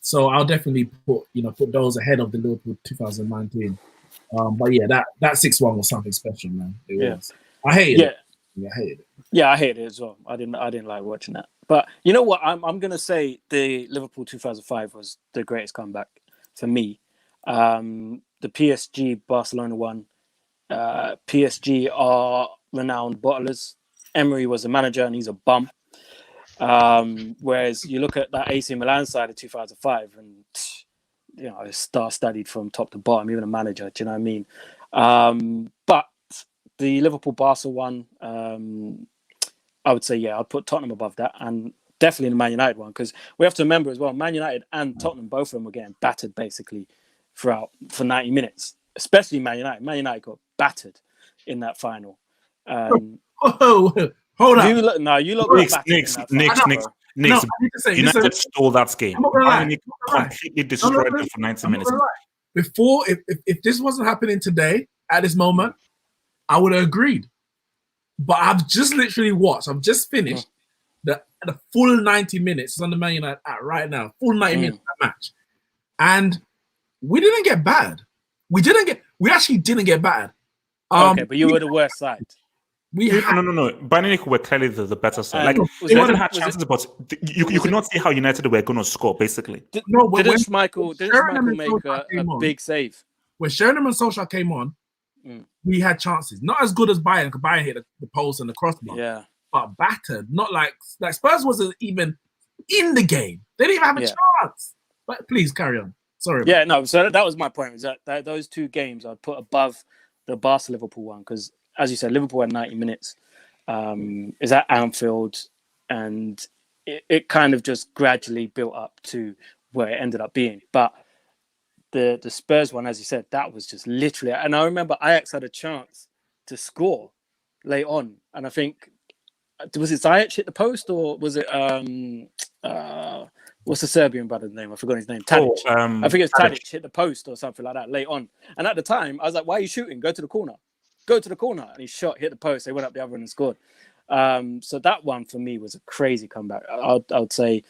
So I'll definitely put those ahead of the Liverpool 2019. But that 6-1 was something special, man. It was. I hated it. Yeah, I hated it. Yeah, I hated it as well. I didn't like watching that. But you know what? I'm gonna say the Liverpool 2005 was the greatest comeback for me. The PSG Barcelona one. PSG are renowned bottlers. Emery was the manager and he's a bum. Whereas you look at that AC Milan side of 2005 and it's star-studied from top to bottom, even a manager, do you know what I mean? But the Liverpool Barca one, I would say, I'd put Tottenham above that, and definitely the Man United one, because we have to remember as well, Man United and Tottenham, both of them were getting battered basically for 90 minutes, especially Man United. Man United got battered in that final. Hold on. You look Nick, Nick, No, I need to say, United listen, stole that game. I'm not gonna lie. Bayern Munich I'm not gonna lie. completely destroyed them for 90 I'm not minutes. gonna lie. Before, if this wasn't happening today at this moment, I would have agreed. But I've just literally watched. I've just finished the full 90 minutes. It's on the Man United app right now. Full 90 minutes of that match, and we didn't get bad. We actually didn't get bad. Okay, but you were the worst side. No. Bayern Munich were clearly the better side. Like was United it- had was chances, but you could not see how United were going to score. Basically, Didn't when Schmeichel Sheringham and make Solskjaer came a on, big save? when Sheringham and Solskjaer came on, we had chances. Not as good as Bayern, because Bayern hit the post and the crossbar. Yeah. But battered. Not like Spurs wasn't even in the game. They didn't even have a chance. But please carry on. Sorry. Yeah, no. So that was my point. Was that those two games I'd put above the Barca Liverpool one, because as you said, Liverpool had 90 minutes. Is at Anfield, and it kind of just gradually built up to where it ended up being. But the Spurs one, as you said, that was just literally. And I remember Ajax had a chance to score late on, and I think was it Ziyech hit the post, or was it what's the Serbian brother's name? I forgot his name. Tadic. I think it's Tadic hit the post or something like that late on. And at the time, I was like, "Why are you shooting? Go to the corner." Go to the corner, and he shot, hit the post. They went up the other end and scored. So that one for me was a crazy comeback. I would say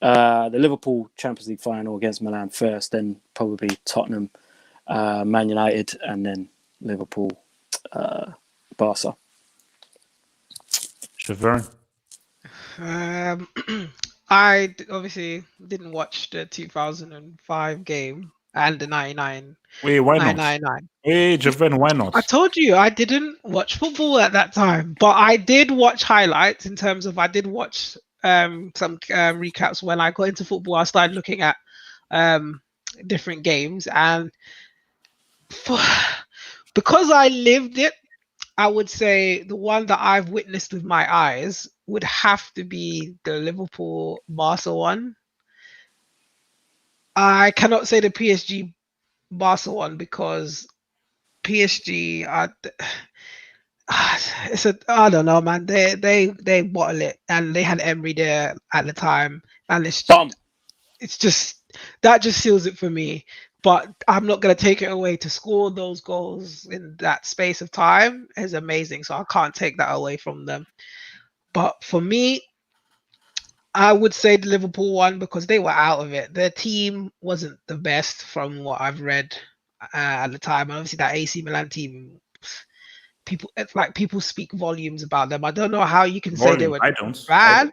the Liverpool Champions League final against Milan first, then probably Tottenham, Man United, and then Liverpool, Barca. Shavern. I obviously didn't watch the 2005 game and the 99. Wait, why not? 999. Hey, Javan, why not? I told you I didn't watch football at that time, but I did watch highlights. In terms of, I did watch some recaps when I got into football. I started looking at different games, and because I lived it, I would say the one that I've witnessed with my eyes would have to be the Liverpool Barca one. I cannot say the PSG Barca one, because PSG I don't know, man. They bottle it, and they had Emery there at the time, and it's just that just seals it for me. But I'm not gonna take it away. To score those goals in that space of time is amazing, so I can't take that away from them. But for me, I would say the Liverpool one, because they were out of it. Their team wasn't the best from what I've read at the time. And obviously that AC Milan team, people speak volumes about them. I don't know how you can say they were bad.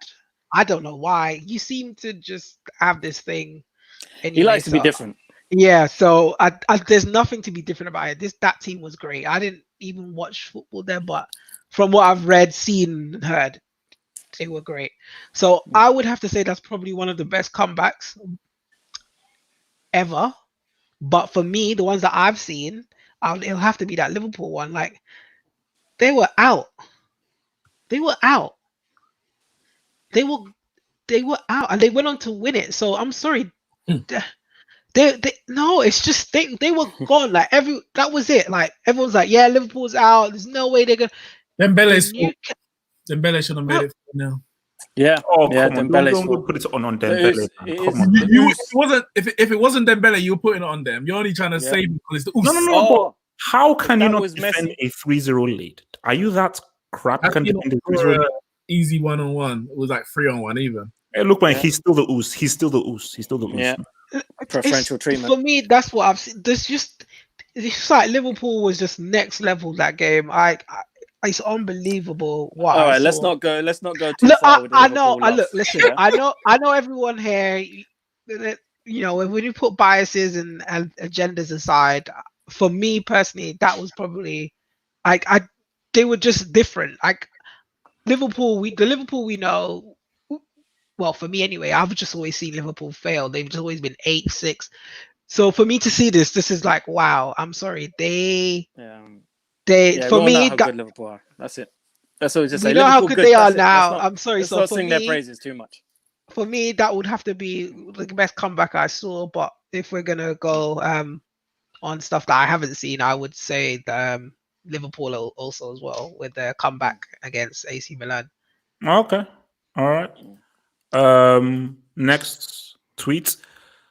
I don't know why. You seem to just have this thing. Anyway, he likes to be different. Yeah, so I there's nothing to be different about it. That team was great. I didn't even watch football there, but from what I've read, seen, and heard, they were great. So I would have to say that's probably one of the best comebacks ever. But for me, the ones that I've seen, it'll have to be that Liverpool one. Like, they were out. They were out. They were out, and they went on to win it. So I'm sorry. No, it's just they were gone. Like that was it. Like everyone's like, yeah, Liverpool's out. There's no way they're gonna. Dembele should have made it now. Yeah. Oh, yeah, come on. Don't put it on Dembele. Come on. If it wasn't Dembele, you were putting it on them. You're only trying to save it because it's the No. How can you not defend a 3-0 lead? Are you that crap? Can defend a 3-0 lead? Easy 1-on-1. It was like 3-on-1. Even. Hey, look, man, he's still the ooze. He's still the ooze. Yeah. Preferential treatment. For me, that's what I've seen. It's like Liverpool was just next level that game. It's unbelievable. Wow. All right, let's not go too far. I know. Listen. Yeah? I know everyone here. You know, when you put biases and agendas aside, for me personally, that was probably they were just different. Like the Liverpool we know. Well, for me anyway, I've just always seen Liverpool fail. They've just always been 8-6. So for me to see this is like, wow. I'm sorry. For me, how good Liverpool are. That's it. That's what we just say. You know how good they are now. I'm sorry. Let's not sing their praises too much. For me, that would have to be the best comeback I saw. But if we're gonna go on stuff that I haven't seen, I would say Liverpool also as well with their comeback against AC Milan. Okay. All right. Next tweet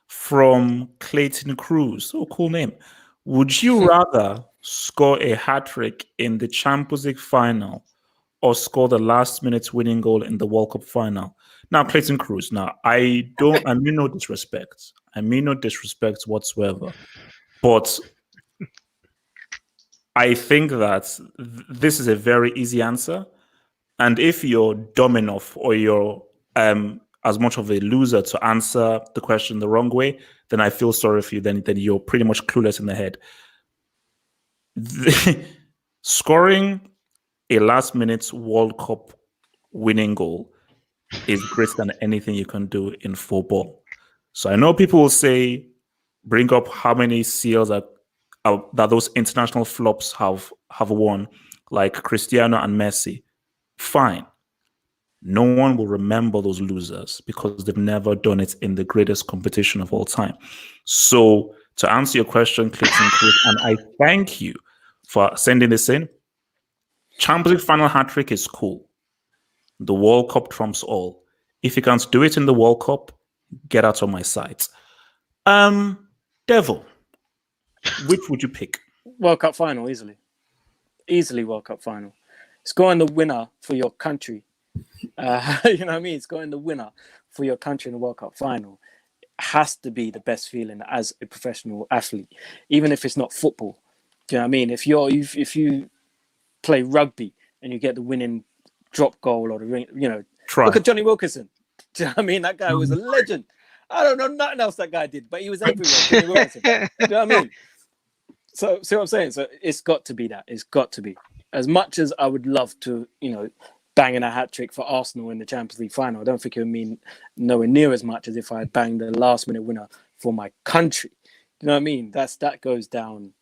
from Clayton Cruz. Oh, cool name. Would you rather score a hat-trick in the Champions League final or score the last-minute winning goal in the World Cup final? Now, Clayton Cruz. Now, I mean no disrespect. I mean no disrespect whatsoever. But I think that this is a very easy answer. And if you're dumb enough or you're as much of a loser to answer the question the wrong way, then I feel sorry for you. Then you're pretty much clueless in the head. Scoring a last-minute World Cup winning goal is greater than anything you can do in football. So I know people will say, bring up how many CLs that those international flops have won, like Cristiano and Messi. Fine. No one will remember those losers because they've never done it in the greatest competition of all time. So to answer your question, Clayton Cruz, and I thank you for sending this in, Champions League final hat-trick is cool. The World Cup trumps all. If you can't do it in the World Cup, get out of my sight. Devil, which would you pick? World Cup final, easily. Easily World Cup final. Scoring the winner for your country. You know what I mean? Scoring the winner for your country in the World Cup final has to be the best feeling as a professional athlete, even if it's not football. Do you know what I mean? If you play rugby and you get the winning drop goal or the ring, look at Johnny Wilkinson. Do you know what I mean? That guy was a legend. I don't know nothing else that guy did, but he was everywhere. Johnny Wilkinson. Do you know what I mean? So see what I'm saying? So it's got to be that. It's got to be. As much as I would love to, banging a hat-trick for Arsenal in the Champions League final, I don't think it would mean nowhere near as much as if I banged the last-minute winner for my country. Do you know what I mean? That goes down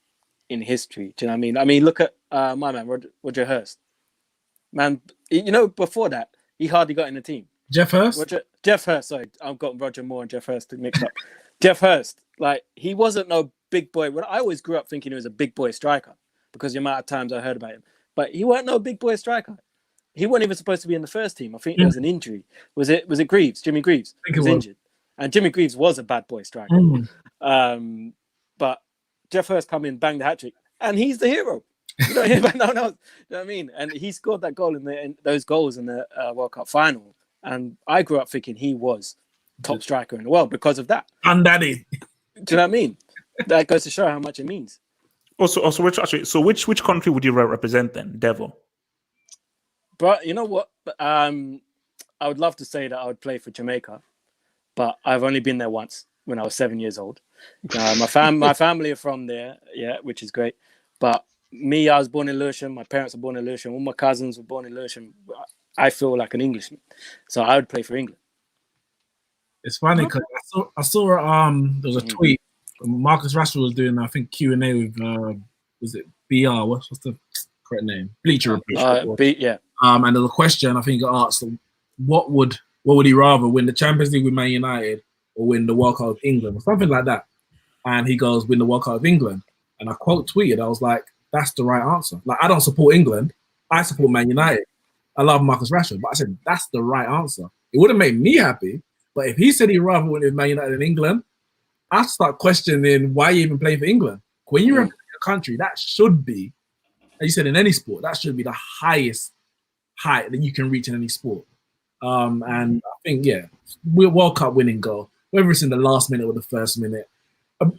in history. Do you know what I mean? I mean, look at my man, Roger Hurst. Man, before that, he hardly got in the team. Jeff Hurst? Jeff Hurst, sorry. I've got Roger Moore and Jeff Hurst mixed up. Jeff Hurst, he wasn't no big boy. I always grew up thinking he was a big boy striker because the amount of times I heard about him. But he weren't no big boy striker. He wasn't even supposed to be in the first team. I think there was an injury. Was it Greaves? Jimmy Greaves was injured. And Jimmy Greaves was a bad boy striker. But Jeff Hurst come in, bang the hat-trick, and he's the hero. You don't hear about no one else. You know what I mean? And he scored that goal in those goals in the World Cup final. And I grew up thinking he was top striker in the world because of that. And daddy. Do you know what I mean? That goes to show how much it means. Which country would you represent then, Devil? But you know what? I would love to say that I would play for Jamaica, but I've only been there once when I was 7 years old. My family are from there, which is great. But me, I was born in Lewisham. My parents were born in Lewisham. All my cousins were born in Lewisham. I feel like an Englishman, so I would play for England. It's funny because I saw there was a tweet. Marcus Rashford was doing, I think, Q&A with was it BR? What's the correct name? Bleacher Report. And there's a question I think it asked: what would he rather win, the Champions League with Man United or win the World Cup with England or something like that? And he goes, win the World Cup with England. And I quote tweeted, I was like, that's the right answer. Like, I don't support England, I support Man United. I love Marcus Rashford, but I said that's the right answer. It wouldn't make me happy, but if he said he'd rather win with Man United in England, I start questioning why you even play for England. When you represent your country, that should be, as you said, in any sport, that should be the highest height that you can reach in any sport. And I think, we're World Cup winning goal, whether it's in the last minute or the first minute.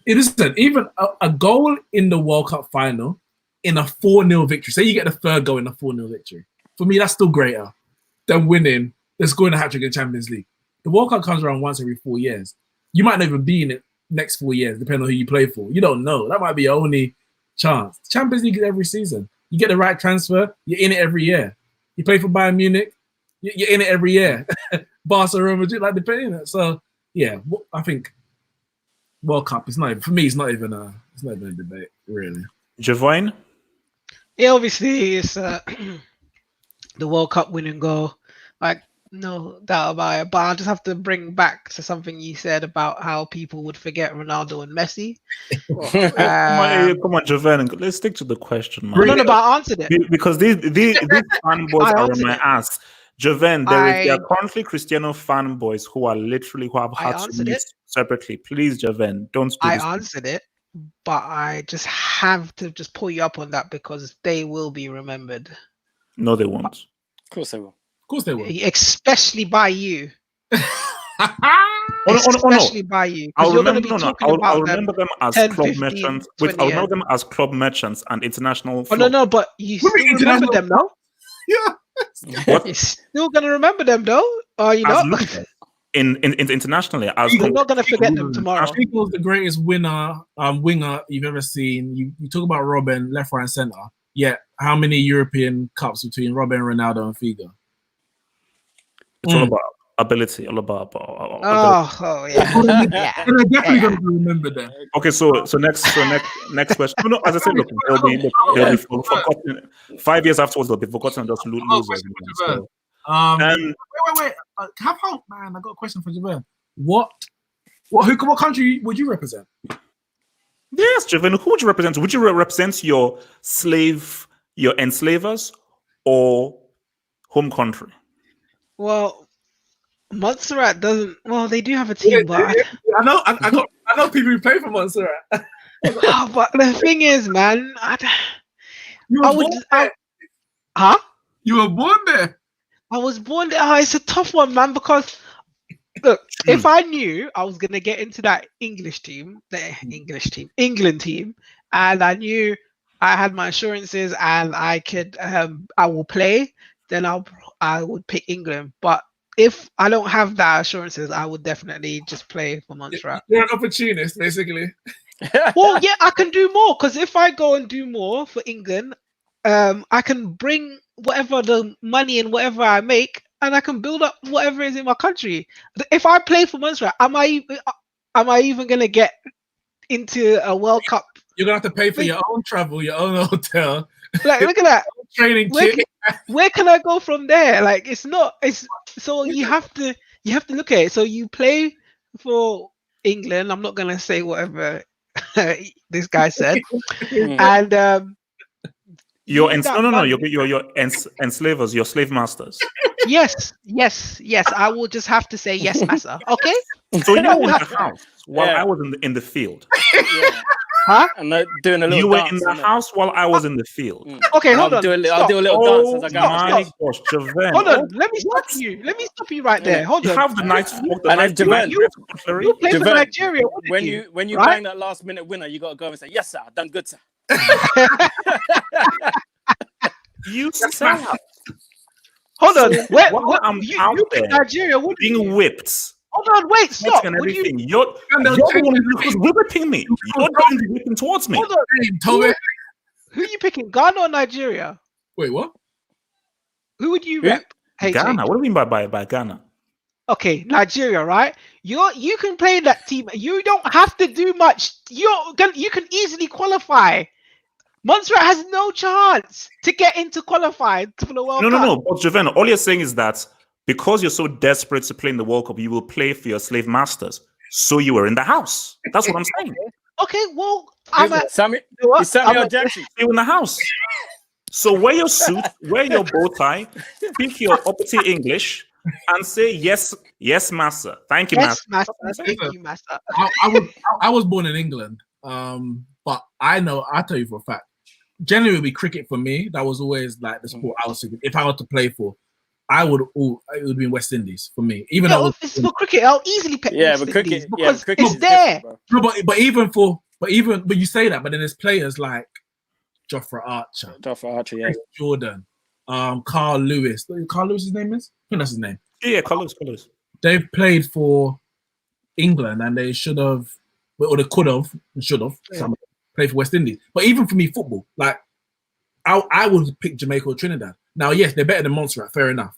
It isn't even a goal in the World Cup final in a 4-0 victory. Say you get the third goal in a 4-0 victory. For me, that's still greater than winning, than scoring a hat-trick in the Champions League. The World Cup comes around once every 4 years. You might not even be in it next 4 years, depending on who you play for. You don't know. That might be your only chance. Champions League is every season. You get the right transfer, you're in it every year. You play for Bayern Munich, you're in it every year. Barcelona, depending. So, I think World Cup is not even, for me, it's not even a debate, really. Javine? Yeah, obviously it's the World Cup winning goal. No doubt about it. But I'll just have to bring back to something you said about how people would forget Ronaldo and Messi. Come on, Javine, let's stick to the question, man. No, but I answered it. Because these fanboys are on my ass. Javen, there are currently Cristiano fanboys who have I had to answered meet it. separately. Please, Javen, don't do I this. answered it, but I just have to just pull you up on that because they will be remembered, No, they won't. Of course I will. Of course they will. especially by you. Oh, no. Especially by you, because you're going to be talking about I'll remember them as 10, club 15, merchants. 20 I'll remember years. them as club merchants and international. Oh no, but you still remember international- them, though. Yeah. What? You're still going to remember them, though. Are you As not? Luka. In internationally, as You're not going to forget them tomorrow. Zico's the greatest winger you've ever seen. You talk about Robben, left, right, and center. Yeah, how many European cups between Robben, Ronaldo, and Figo? It's all about ability, all about Oh yeah. Yeah. And they're definitely going to remember that. Okay, so next question. No, as I said, look, they'll be forgotten. 5 years afterwards, they'll be forgotten and just lose everything. So, Wait. Have hope, man. I got a question for Javan. What country would you represent? yes, Javen, who would you represent? Would you represent your enslavers, or home country? Well, Montserrat doesn't. Well, they do have a team, but I know people who play for Montserrat. but the thing is, man, You I were would. born there. Huh? You were born there. I was born there. It's a tough one, man, because look, if I knew I was gonna get into that England team, and I knew I had my assurances and I could, I will play, then I would pick England. But if I don't have that assurances, I would definitely just play for Montserrat. You're an opportunist, basically. Well, yeah, I can do more because if I go and do more for England, I can bring whatever the money and whatever I make, and I can build up whatever is in my country. If I play for Montserrat, am I even gonna get into a World Cup? You're gonna have to pay for your own travel, your own hotel, Like, look at that. training Where kit. where can I go from there? Like, it's not. It's so you have to look at it. So you play for England. I'm not gonna say whatever this guy said, and Your use that no. money. Your enslavers, your slave masters. Yes. I will just have to say yes, massa. Okay. So you were in the house while Yeah. I was in the field. Yeah. Huh? And doing a little You were dance, in the innit? house while I was in the field. Okay, hold I'll on. do a Stop. little Oh dance as I go. my Stop. gosh, Javen. Hold on. Let me stop you. Let me stop you right there. Hold You on. have the night walk, the And night then Javen, You play for Javen, Nigeria. wouldn't when you Right? bang that last minute winner, you gotta go and say, yes, sir, done good, sir. You said Hold on. Where, while I'm out you pick there Nigeria, wouldn't being you? whipped. Hold on. Wait. Stop. And Would you, everything. You're And the they'll one change who's whipping me. You're doing the whipping towards me. hold on. Toby. Who you picking? Ghana or Nigeria? Wait, what? Who would you Who? rep? HH? Ghana. What do you mean by Ghana? Okay, Nigeria, right? You can play that team. You don't have to do much. You can easily qualify. Montserrat has no chance to get into qualified for the World Cup. No. But Javen, all you're saying is that because you're so desperate to play in the World Cup, you will play for your slave masters. So you were in the house. That's what I'm saying. Okay, well, I'm at. Sammy, You know what? it's Samuel I'm a- Jackson. You were in the house. So wear your suit, wear your bow tie, speak your uppity English, and say yes, master. Thank you, Yes, master. master. Thank you, master. I was born in England, but I'll tell you for a fact. Generally, it would be cricket for me. That was always like the sport I was thinking. If I were to play for, it would be in West Indies for me. Even Yeah, though if it's for cricket, I'll easily pick Yeah, West but cricket, Indies because cricket it's is there. different, no, but you say that, but then there's players like Jofra Archer, bro. For Archer, yeah. Chris Jordan, Carl Lewis. Carl Lewis, his name is? I think that's his name. Yeah, colors. They've played for England and they should have, or they could have, and should have, played for West Indies. But even for me, football, like I would pick Jamaica or Trinidad. Now, yes, they're better than Montserrat, fair enough.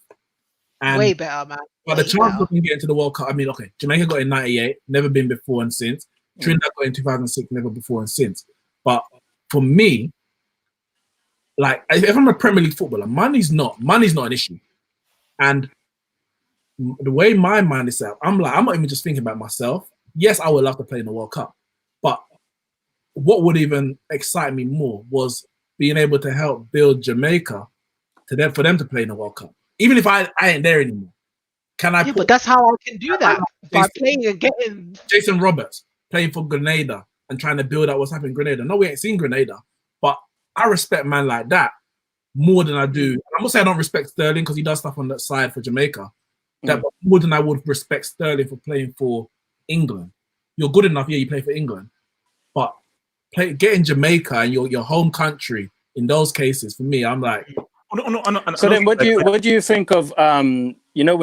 And, Way better, man. but the Way chance better. of them getting to the World Cup, I mean, okay, Jamaica got in 98, never been before and since. Trinidad got in 2006, never before and since. But for me, like, if I'm a Premier League footballer, money's not an issue. And the way my mind is set up, I'm not even just thinking about myself. Yes, I would love to play in the World Cup, but what would even excite me more was being able to help build Jamaica for them to play in the World Cup. even if I ain't there anymore, can I? Yeah, but that's how I can do that by Jason- playing and getting. Jason Roberts playing for Grenada and trying to build up what's happening in Grenada. No, we ain't seen Grenada, but I respect man like that more than I do. I'm not saying I don't respect Sterling because he does stuff on that side for Jamaica. That more than I would respect Sterling for playing for England. You're good enough, yeah, you play for England, but getting Jamaica and your home country in those cases, for me, I'm like. So then, what do you think of when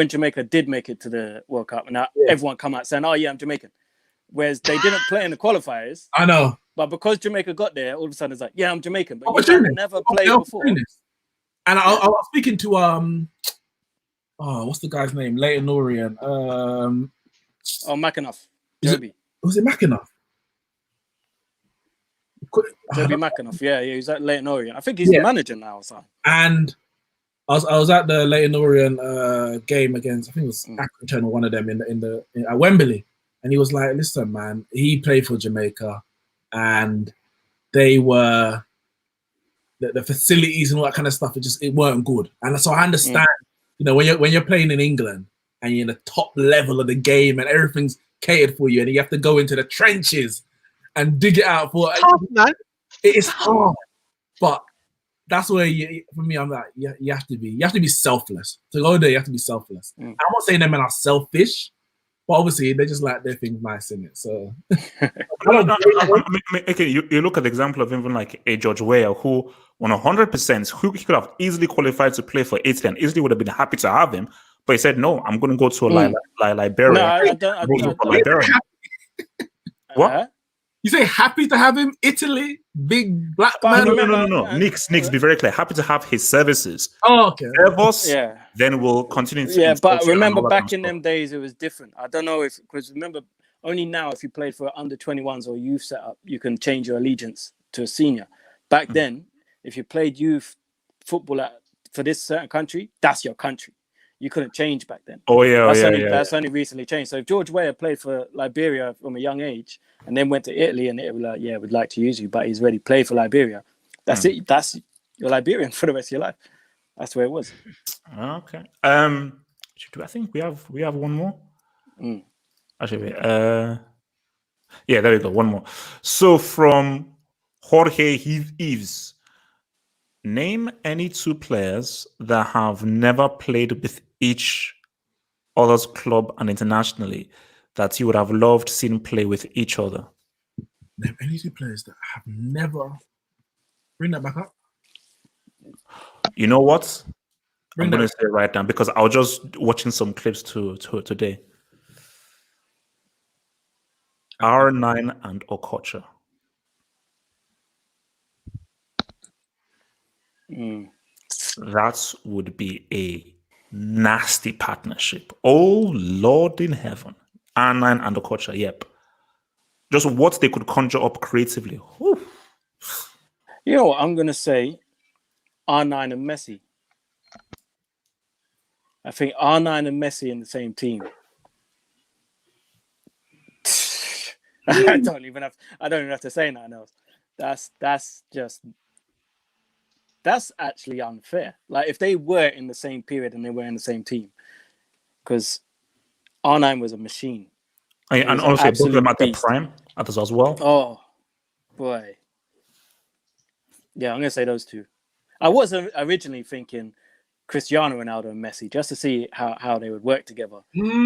Jamaica did make it to the World Cup and everyone come out saying, "Oh yeah, I'm Jamaican," whereas they didn't play in the qualifiers. I know, but because Jamaica got there, all of a sudden it's like, "Yeah, I'm Jamaican," but you never played before. And I was speaking to what's the guy's name? Leighton Orient. McAnuff. Joby. Was it McAnuff? Joby McAnuff, yeah, he's at Leighton Orient. I think he's the manager now or something. And I was at the Leighton Orient game against, I think it was Accrington or one of them at Wembley, and he was like, "Listen, man, he played for Jamaica, and they were the facilities and all that kind of stuff. It weren't good, and so I understand, when you're playing in England and you're in the top level of the game and everything's catered for you, and you have to go into the trenches." And dig it out for man. It is hard, but that's where for me, I'm like, you have to be selfless to go there. You have to be selfless. I'm not saying them men are selfish, but obviously they just like their things nice in it. So, okay, you look at the example of even like a George Weah who, on 100%, who he could have easily qualified to play for Italy and easily would have been happy to have him, but he said no, I'm going to go to Liberia. No, I don't. What? You say happy to have him? Italy, big black man. No. Nix, be very clear. Happy to have his services. Oh, okay. Then we'll continue. But remember, back in them days, it was different. I don't know because remember, only now if you played for under 21s or youth setup, you can change your allegiance to a senior. Back then, if you played youth football for this certain country, that's your country. You couldn't change back then. That's only recently changed. So if George Weah played for Liberia from a young age and then went to Italy and it was like, yeah, we'd like to use you, but he's already played for Liberia. That's it. That's you're Liberian for the rest of your life. That's where it was. Okay. I think we have one more? Actually, there we go. One more. So from Jorge Eves, name any two players that have never played with each other's club and internationally that you would have loved seeing play with each other. Name any two players that have never. Bring that back up. You know what? I'm going to say it right now because I was just watching some clips today. R9 and Okocha. That would be a nasty partnership. Oh, Lord in heaven. R9 and Okocha, yep. Just what they could conjure up creatively. Whew. You know what I'm going to say? R9 and Messi. I think R9 and Messi in the same team. I don't even have to say nothing else. That's actually unfair. Like if they were in the same period and they were in the same team, because R9 was a machine. And also both of them at their prime as well. Oh boy. Yeah, I'm gonna say those two. I was originally thinking Cristiano Ronaldo and Messi just to see how they would work together.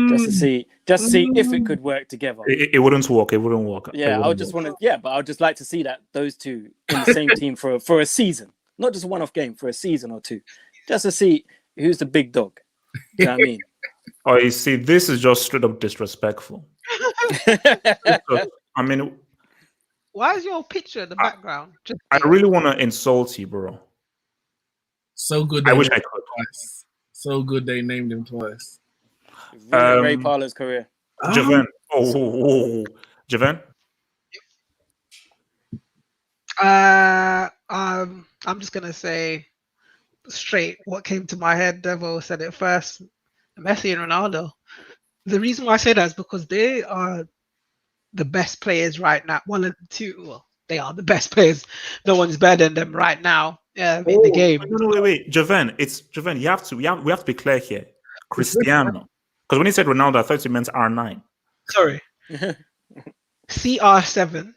Just to see if it could work together. It wouldn't work. It wouldn't work. Yeah, I would just want to. Yeah, but I would just like to see that those two in the same team for a season, not just a one-off game, for a season or two, just to see who's the big dog. You know what I mean? Oh, you see, this is just straight up disrespectful. I mean, why is your picture in the background? I really want to insult you, bro. So good. I wish I could. Twice. So good they named him twice. Ray Parlour's career. Javan. Javan. I'm just gonna say straight what came to my head. Devo said it first. Messi and Ronaldo. The reason why I say that is because they are the best players right now. One and two. Well, they are the best players. No one's better than them right now. in the game. No, wait. Javan, you have to we have to be clear here. Cristiano. Because when he said Ronaldo, I thought he meant R9. Sorry. CR7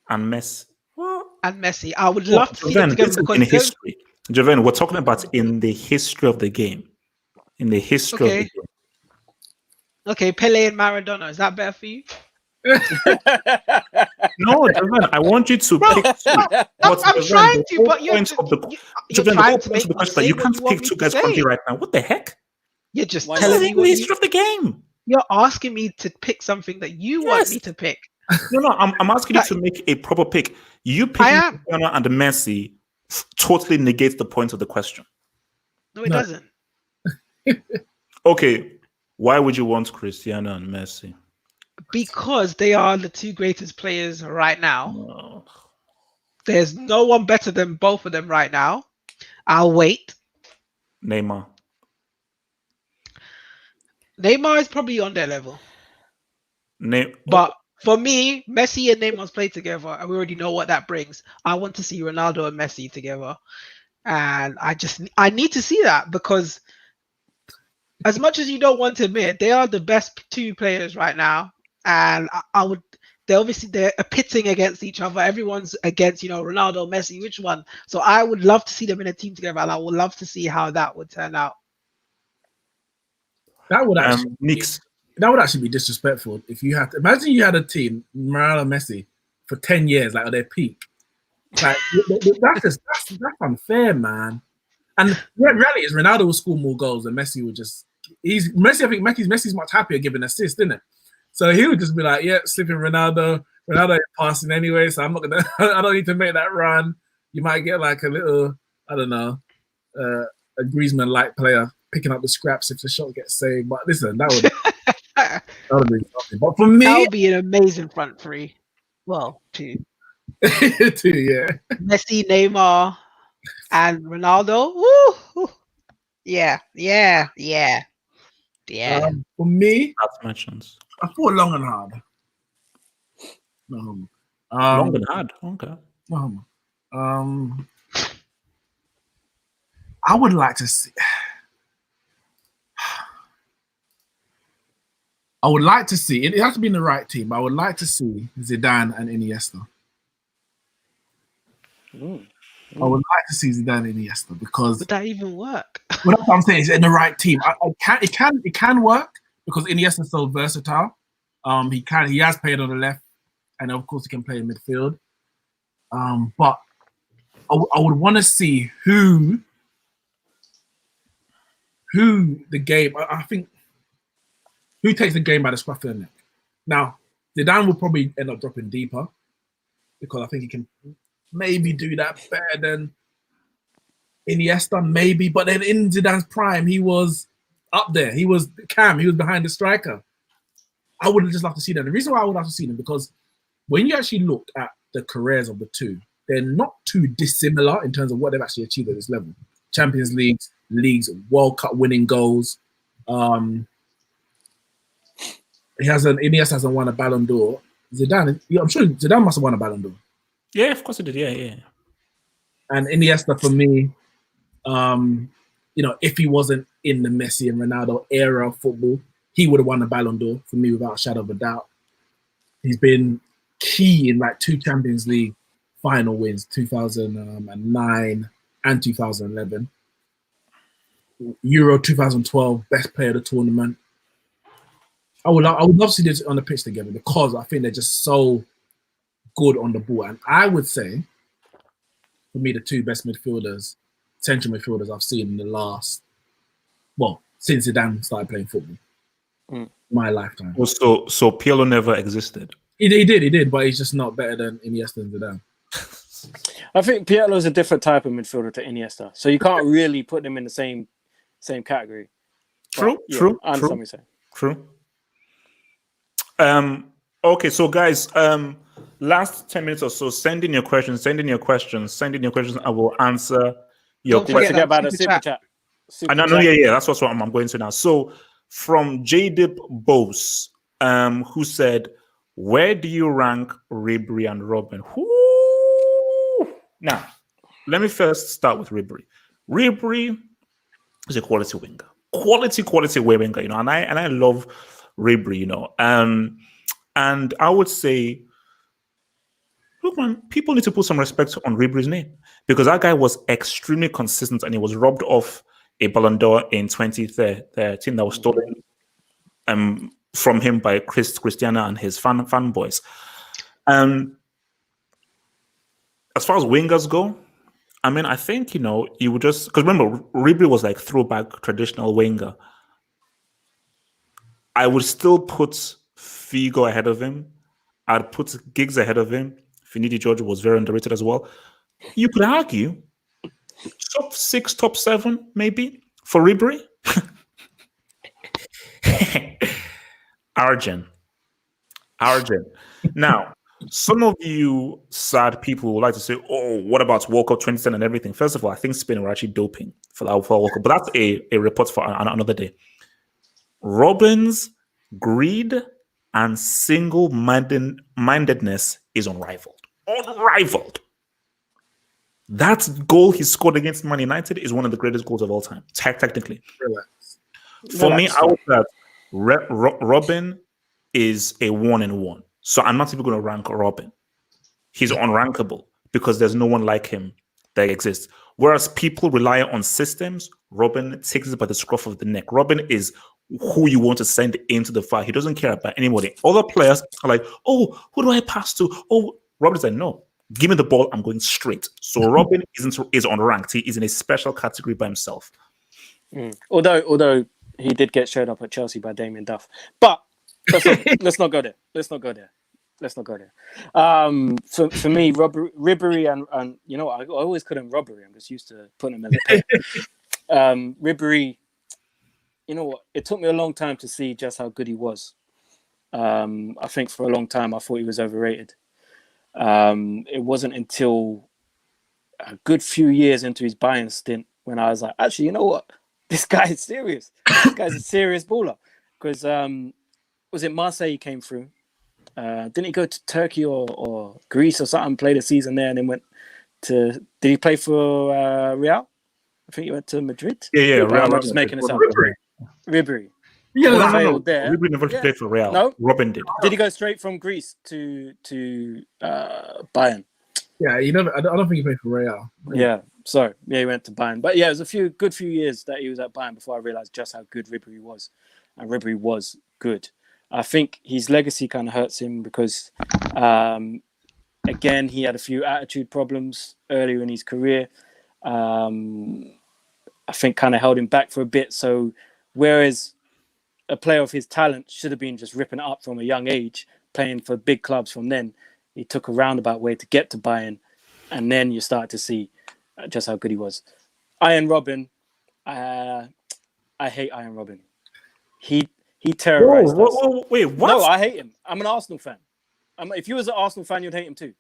And Messi. What? and Messi. I would love to see them Javan, together this is because in history. Javan, we're talking about in the history of the game. In the history of the game. Okay, Pele and Maradona. Is that better for you? No, Javan, I want you to pick two. I'm trying to, but you're trying to make the question that you can't pick two guys currently right now. What the heck? You're just Why telling This me is the what history of the game. you're asking me to pick something that you want me to pick. No, I'm asking you to make a proper pick. You I picking am. Cristiano and Messi totally negates the point of the question. No, it doesn't. Okay, why would you want Cristiano and Messi? Because they are the two greatest players right now. Oh. There's no one better than both of them right now. I'll wait. Neymar. Neymar is probably on their level. Ne- But for me, Messi and Neymar's played together, and we already know what that brings. I want to see Ronaldo and Messi together. And I need to see that because as much as you don't want to admit, they are the best two players right now. And they're pitting against each other. Everyone's against, Ronaldo, Messi, which one? So I would love to see them in a team together, and I would love to see how that would turn out. That would actually Nix. that would actually be disrespectful if you had to imagine you had a team, Ronaldo, Messi, for 10 years, like at their peak. Like that's unfair, man. And the reality is Ronaldo will score more goals and Messi would just I think Messi's much happier giving assists, isn't it? So he would just be like, yeah, slipping Ronaldo ain't passing anyway, so I'm not gonna I don't need to make that run. You might get like a little, I don't know, a Griezmann like player picking up the scraps if the shot gets saved. But listen, that would be something. But for me, that would be an amazing front three. Well, two. too, yeah. Messi, Neymar, and Ronaldo. Woo! Yeah. For me, That's mentions. I thought long and hard. No. Long and hard. Okay. No. I would like to see. I would like to see. It has to be in the right team. But I would like to see Zidane and Iniesta. I would like to see Zidane and Iniesta because Would that even work? well, that's what I'm saying. It's in the right team. It can work because Iniesta is so versatile. He has played on the left, and of course he can play in midfield. But I would want to see who the game. I think who takes the game by the scruff of the neck. Now Zidane will probably end up dropping deeper because I think he can maybe do that better than Iniesta, maybe. But then in Zidane's prime, he was up there. He was Cam. He was behind the striker. I would just love to see them. The reason why I would love to see them because when you actually look at the careers of the two, they're not too dissimilar in terms of what they've actually achieved at this level. Champions Leagues, World Cup winning goals. Iniesta hasn't won a Ballon d'Or. Zidane, I'm sure Zidane must have won a Ballon d'Or. Yeah, of course it did. Yeah. And Iniesta for me, if he wasn't in the Messi and Ronaldo era of football, he would have won a Ballon d'Or for me without a shadow of a doubt. He's been key in like 2 Champions League final wins, 2009 and 2011. Euro 2012, best player of the tournament. I would love to see this on the pitch together because I think they're just so good on the ball. And I would say, for me, the 2 best central midfielders I've seen in the last, since Zidane started playing football. My lifetime. So Pirlo never existed. He did, but he's just not better than Iniesta and Zidane. I think Pirlo is a different type of midfielder to Iniesta, so you can't really put them in the same category. True. I understand what you're saying. True. Okay, so guys, last 10 minutes or so, send in your questions. I will answer your Don't forget questions. Forget about the super super chat. chat. Yeah. That's what I'm going to now. So, from JDip Bose, who said, "Where do you rank Ribery and Robben?" Now, let me first start with Ribery. Ribery is a quality winger. Quality winger, you know, and I love Ribery, you know. And I would say, look, man, people need to put some respect on Ribery's name because that guy was extremely consistent and he was robbed off a Ballon d'Or in 2013 that was stolen from him by Cristiano and his fanboys. As far as wingers go, I mean, I think, you know, you would just, because remember, Ribery was like throwback traditional winger. I would still put Figo ahead of him. I'd put Giggs ahead of him. Finidi George was very underrated as well. You could argue top 6, top 7, maybe, for Ribery. Argent. Now, some of you sad people would like to say, oh, what about World Cup 2010 and everything? First of all, I think Spain were actually doping for that World Cup, but that's a report for another day. Robben's greed and single-mindedness is unrivaled. Unrivaled. That goal he scored against Man United is one of the greatest goals of all time, technically. Relax. For me, I would say Robben is a 1-in-1. So I'm not even going to rank Robben. He's unrankable because there's no one like him that exists. Whereas people rely on systems, Robben takes it by the scruff of the neck. Robben is who you want to send into the fire. He doesn't care about anybody. Other players are like, oh, who do I pass to? Oh, Robben's like, no, give me the ball. I'm going straight. So Robben is unranked. He is in a special category by himself. Although he did get showed up at Chelsea by Damien Duff. But let's not go there. For me, Ribery and you know, I always call him Robbery. I'm just used to putting him as a player. Ribery, you know what? It took me a long time to see just how good he was. I think for a long time I thought he was overrated. It wasn't until a good few years into his Bayern stint when I was like, actually, you know what? This guy is serious. This guy's a serious baller. Because was it Marseille he came through? Didn't he go to Turkey or Greece or something, played a season there and then went to... Did he play for Real? I think he went to Madrid. Yeah. Real, I'm just making this up. Ribery. Yeah, no. There. Ribery never played for Real. No? Robben did. Did he go straight from Greece to Bayern? Yeah, I don't think he played for Real. Yeah, sorry. Yeah, he went to Bayern. But yeah, it was a good few years that he was at Bayern before I realised just how good Ribery was. And Ribery was good. I think his legacy kind of hurts him because, again, he had a few attitude problems earlier in his career. I think kind of held him back for a bit. So whereas a player of his talent should have been just ripping it up from a young age, playing for big clubs from then, he took a roundabout way to get to Bayern. And then you start to see just how good he was. Iron Robben, I hate Iron Robben. He terrorized us. Wait, what? No, I hate him. I'm an Arsenal fan. If you was an Arsenal fan, you'd hate him too.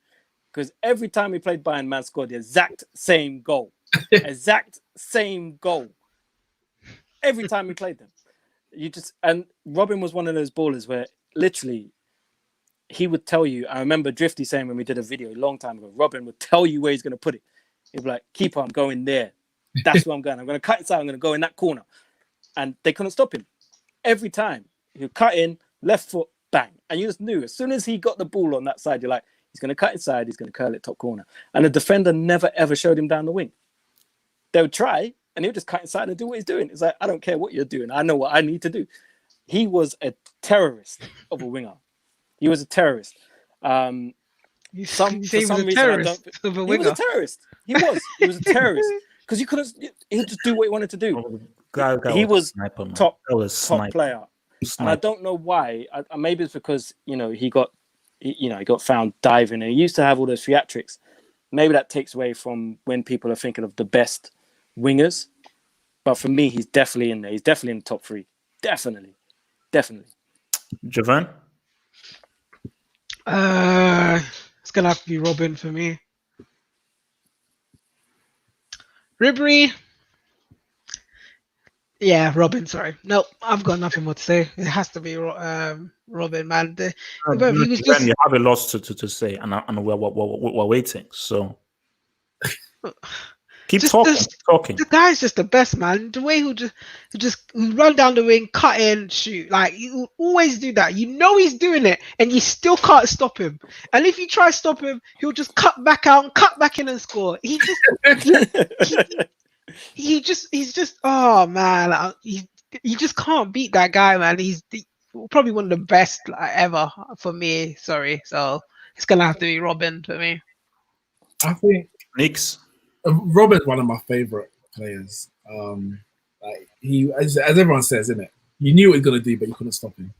Because every time he played Bayern, man scored the exact same goal. Every time he played them. And Robben was one of those ballers where literally he would tell you, I remember Drifty saying when we did a video a long time ago, Robben would tell you where he's going to put it. He'd be like, keeper, I'm going there. That's where I'm going. I'm going to cut inside. I'm going to go in that corner. And they couldn't stop him. Every time he would cut in, left foot, bang. And you just knew as soon as he got the ball on that side, you're like, he's going to cut inside, he's going to curl it top corner. And the defender never, ever showed him down the wing. They would try, and he would just cut inside and do what he's doing. It's like, I don't care what you're doing. I know what I need to do. He was a terrorist of a winger. He was a terrorist. He was a terrorist. He was a terrorist. Because he would just do what he wanted to do. He was top player. And I don't know why. Maybe it's because, he got found diving, and he used to have all those theatrics. Maybe that takes away from when people are thinking of the best wingers. But for me, he's definitely in there. He's definitely in the top 3. Definitely. Javan? It's going to have to be Robben for me. Ribery. Yeah, Robben, sorry. No, I've got nothing more to say. It has to be Robben, man. You have a lot to say, and we're waiting. So Keep Just- talking. just- Keep talking. The guy's just the best, man. The way he'll run down the wing, cut in, shoot. Like he will always do that. You know he's doing it, and you still can't stop him. And if you try to stop him, he'll just cut back out and cut back in and score. He's just oh man, you just can't beat that guy, man. He's probably one of the best ever for me. Sorry, so it's gonna have to be Robben for me. I think Knicks. Robben's one of my favorite players. Like he, as everyone says, isn't it? You knew what he was gonna do, but you couldn't stop him.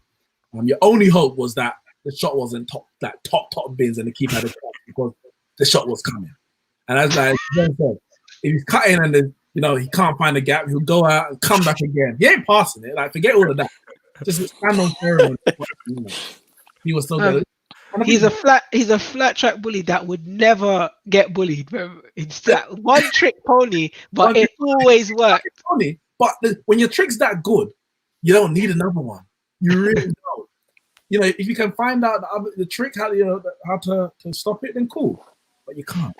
Your only hope was that the shot wasn't top bins and the keeper had a shot because the shot was coming. And as like Ben said, if he's cutting and then he can't find the gap, he'll go out and come back again. He ain't passing it. Like forget all of that. Just stand on ceremony. He was so good. He's a flat track bully that would never get bullied. It's that one trick pony, but it always works. Funny, but when your trick's that good, you don't need another one. You really don't. If you can find out the trick how to stop it, then cool. But you can't.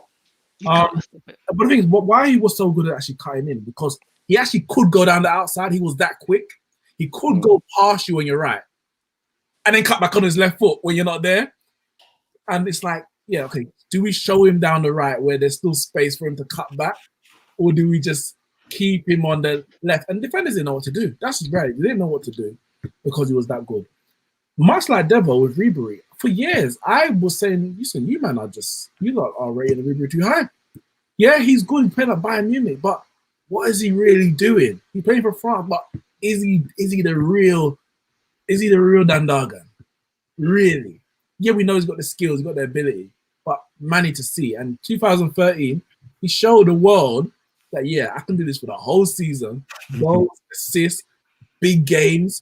But the thing is, why he was so good at actually cutting in, because he actually could go down the outside. He was that quick. He could go past you when you're right, and then cut back on his left foot when you're not there. And it's like, yeah, okay. Do we show him down the right where there's still space for him to cut back, or do we just keep him on the left? And defenders didn't know what to do. That's right. They didn't know what to do because he was that good. Much like Devo with Ribery, for years I was saying, listen, you lot are rating Ribery too high. Yeah, he's good. He's playing at Bayern Munich, but what is he really doing? He's playing for France, but is he the real Dandagan? Really? Yeah, we know he's got the skills, he's got the ability, but man need to see. And 2013, he showed the world that I can do this for the whole season. Goals, assists, big games.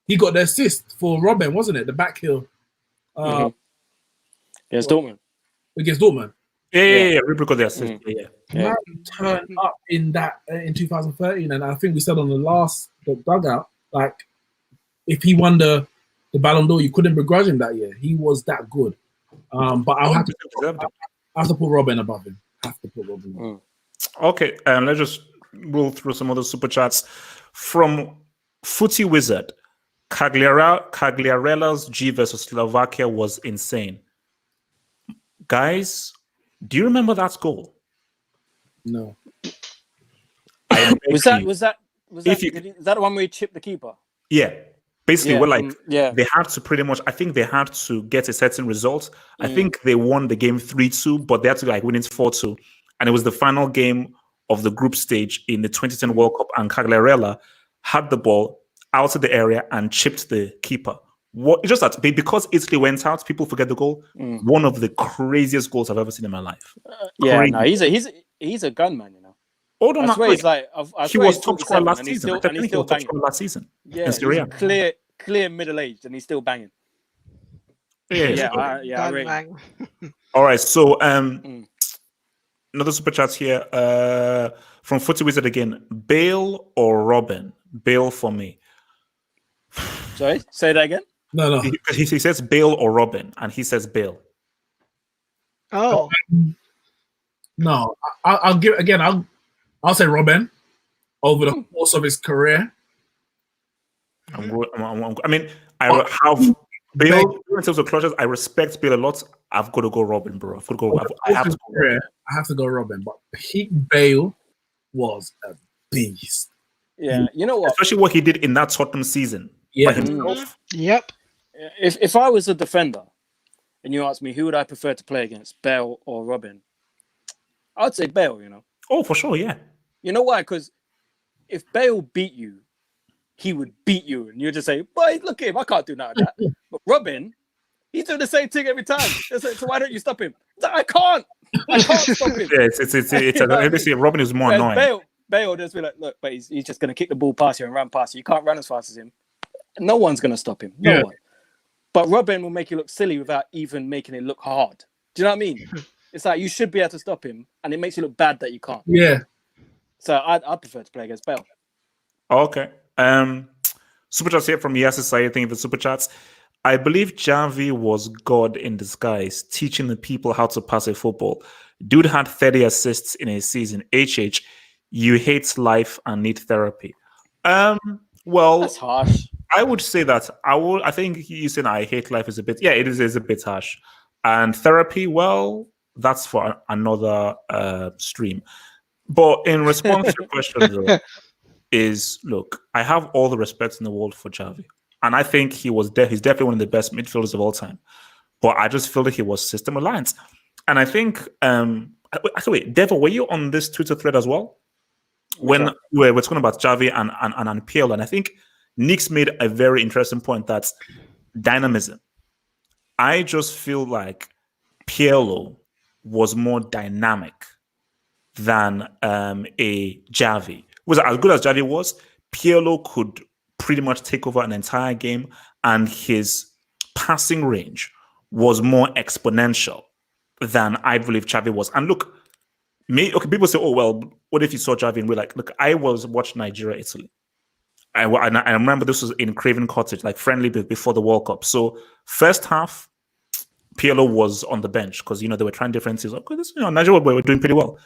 He got the assist for Robben, wasn't it? The back heel. Against Dortmund. Against Dortmund. Yeah. Ribery got the assist. Yeah. Man turned up in 2013, and I think we said on the dugout, like if he won the Ballon d'Or, you couldn't begrudge him that year. He was that good. But I'll have to put Robben above him. Okay, let's just roll through some other super chats from Footy Wizard. Cagliarella's G versus Slovakia was insane. Guys, do you remember that goal? No. Was that the one where he chipped the keeper? Yeah. Basically, they had to pretty much, I think they had to get a certain result. I think they won the game 3-2, but they had to win it 4-2. And it was the final game of the group stage in the 2010 World Cup, and Cagliarella had the ball out of the area and chipped the keeper. It's just that because Italy went out, people forget the goal. One of the craziest goals I've ever seen in my life. He's a gunman, Hold on, he was top scorer last season. He still top scorer last season. Yeah, he's clear middle-aged, and he's still banging. I rate. All right, so another super chat here from Footy Wizard again. Bale or Robben? Bale for me. Sorry, say that again. No. He says Bale or Robben, and he says Bale. Oh. No, I'll say Robben over the course of his career. I have Bale in terms of clutches. I respect Bale a lot. I've got to go Robben, bro. I have to go Robben, but peak Bale was a beast. Yeah, you know what? Especially what he did in that Tottenham season. Yeah. By himself. Yep. If I was a defender and you asked me who would I prefer to play against, Bale or Robben, I'd say Bale, Oh, for sure, yeah. You know why? Because if Bale beat you, he would beat you, and you just say, "Boy, look at him! I can't do none of that." But Robben, he's doing the same thing every time. So why don't you stop him? I can't stop him. Yeah, Robben is more annoying. Bale just be like, look, but he's just going to kick the ball past you and run past you. You can't run as fast as him. No one's going to stop him. No one. But Robben will make you look silly without even making it look hard. Do you know what I mean? It's like you should be able to stop him, and it makes you look bad that you can't. Yeah. So I prefer to play against Bale. Okay. Super chats here from Yasser Sayed. Thank you for super chats. I believe Xavi was God in disguise, teaching the people how to pass a football. Dude had 30 assists in a season. HH, you hate life and need therapy. Well, That's harsh. I would say that I think you saying I hate life is a bit. Yeah, it is a bit harsh. And therapy, well, that's for another stream. But in response to your question, though, look, I have all the respect in the world for Xavi, and I think he's definitely one of the best midfielders of all time. But I just feel that he was system reliant, and I think actually, wait, Devo, were you on this Twitter thread as well when we were talking about Xavi and Pirlo? And I think Nick's made a very interesting point, that's dynamism. I just feel like Pirlo was more dynamic than a Xavi. Was as good as Xavi was, Pirlo could pretty much take over an entire game, and his passing range was more exponential than I believe Xavi was. And look, people say, "Oh well, what if you saw Xavi?" And we're like, "Look, I was watching Nigeria, Italy. I remember this was in Craven Cottage, like friendly before the World Cup. So first half, Pirlo was on the bench because they were trying different things. Okay, Nigeria were doing pretty well.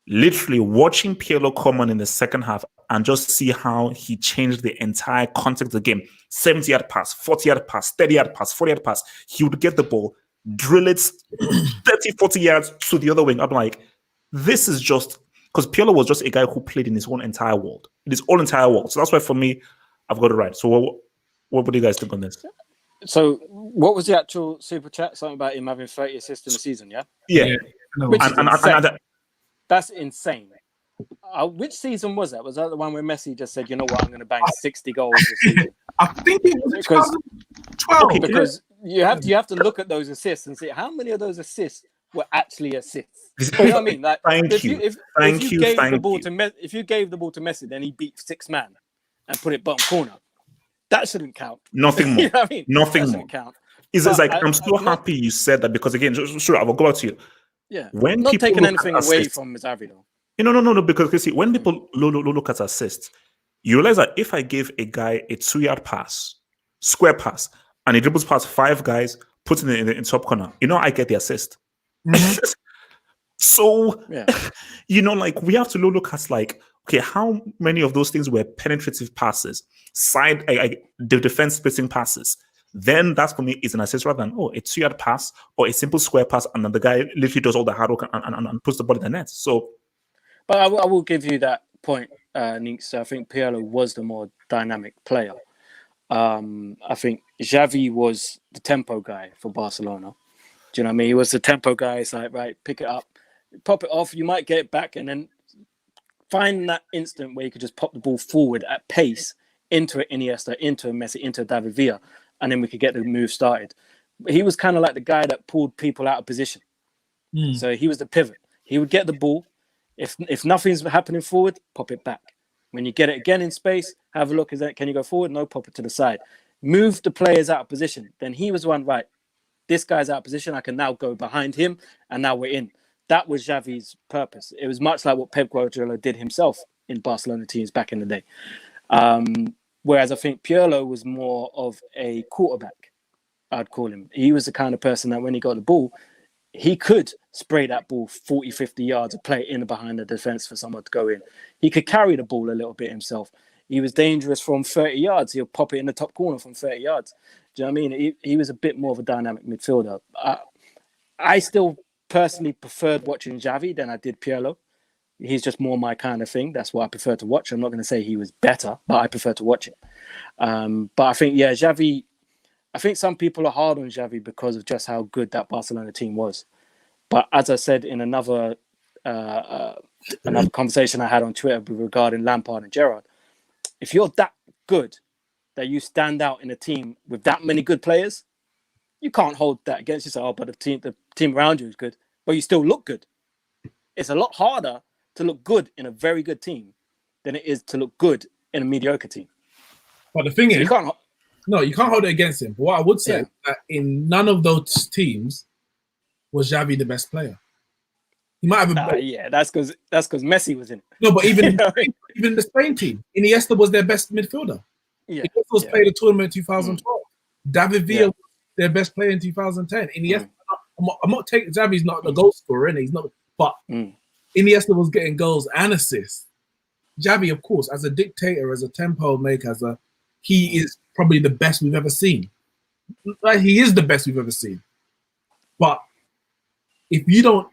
Literally watching Pirlo come on in the second half and just see how he changed the entire context of the game. 70-yard pass, 40-yard pass, 30-yard pass, 40-yard pass. He would get the ball, drill it 30, 40 yards to the other wing. I'm like, this is just because Pirlo was just a guy who played in his own entire world. In his own entire world. So that's why for me, I've got it right. So what do you guys think on this? So what was the actual super chat? Something about him having 30 assists in the season, yeah? Yeah. Which is insane. That's insane. Which season was that? Was that the one where Messi just said, "You know what, I'm going to bang 60 goals this season"? I think it was 2012. Because you have to look at those assists and see how many of those assists were actually assists. You know what I mean? Like, if you gave the ball to Messi, then he beat 6 man and put it bottom corner. That shouldn't count. Nothing more. You know what I mean? Nothing more. Count. It's like I'm so happy you said that, because again, sure, I will go back to you. Yeah, when not people taking anything away assists, from Xavi though. No, because you see, when people look at assists, you realize that if I give a guy a 2-yard pass, square pass, and he dribbles past 5 guys, puts it in the top corner, I get the assist. Mm-hmm. So, like we have to look at like, okay, how many of those things were penetrative passes, the defense splitting passes? Then that's for me is an assist rather than a 2-yard pass or a simple square pass, and then the guy literally does all the hard work and puts the ball in the net. So, but I will give you that point, Ninks. I think Pirlo was the more dynamic player. I think Xavi was the tempo guy for Barcelona. Do you know what I mean? He was the tempo guy. It's like, right, pick it up, pop it off. You might get it back, and then find that instant where you could just pop the ball forward at pace into an Iniesta, into a Messi, into a David Villa, and then we could get the move started. He was kind of like the guy that pulled people out of position. So he was the pivot. He would get the ball. If nothing's happening forward, pop it back. When you get it again in space, have a look. Can you go forward? No, pop it to the side. Move the players out of position. Then he was one, right, this guy's out of position. I can now go behind him, and now we're in. That was Xavi's purpose. It was much like what Pep Guardiola did himself in Barcelona teams back in the day. Whereas I think Pirlo was more of a quarterback, I'd call him. He was the kind of person that when he got the ball, he could spray that ball 40, 50 yards and play it in behind the defense for someone to go in. He could carry the ball a little bit himself. He was dangerous from 30 yards. He'll pop it in the top corner from 30 yards. Do you know what I mean? He was a bit more of a dynamic midfielder. I still personally preferred watching Xavi than I did Pirlo. He's just more my kind of thing. That's what I prefer to watch. I'm not going to say he was better, but I prefer to watch him. But I think, Xavi, I think some people are hard on Xavi because of just how good that Barcelona team was. But as I said in another conversation I had on Twitter regarding Lampard and Gerrard, if you're that good that you stand out in a team with that many good players, you can't hold that against yourself. But the team around you is good, but you still look good. It's a lot harder to look good in a very good team than it is to look good in a mediocre team. But the thing is, you can't hold it against him. But what I would say is that in none of those teams was Xavi the best player. He might have that's because Messi was in it. No, but even even the Spain team, Iniesta was their best midfielder. Iniesta was played a tournament in 2012. David Villa was their best player in 2010. Iniesta I'm not taking Xavi's not the goal scorer, innit? He's not, but Iniesta was getting goals and assists. Xavi, of course, as a dictator, as a tempo maker, he is probably the best we've ever seen. Like, he is the best we've ever seen. But if you don't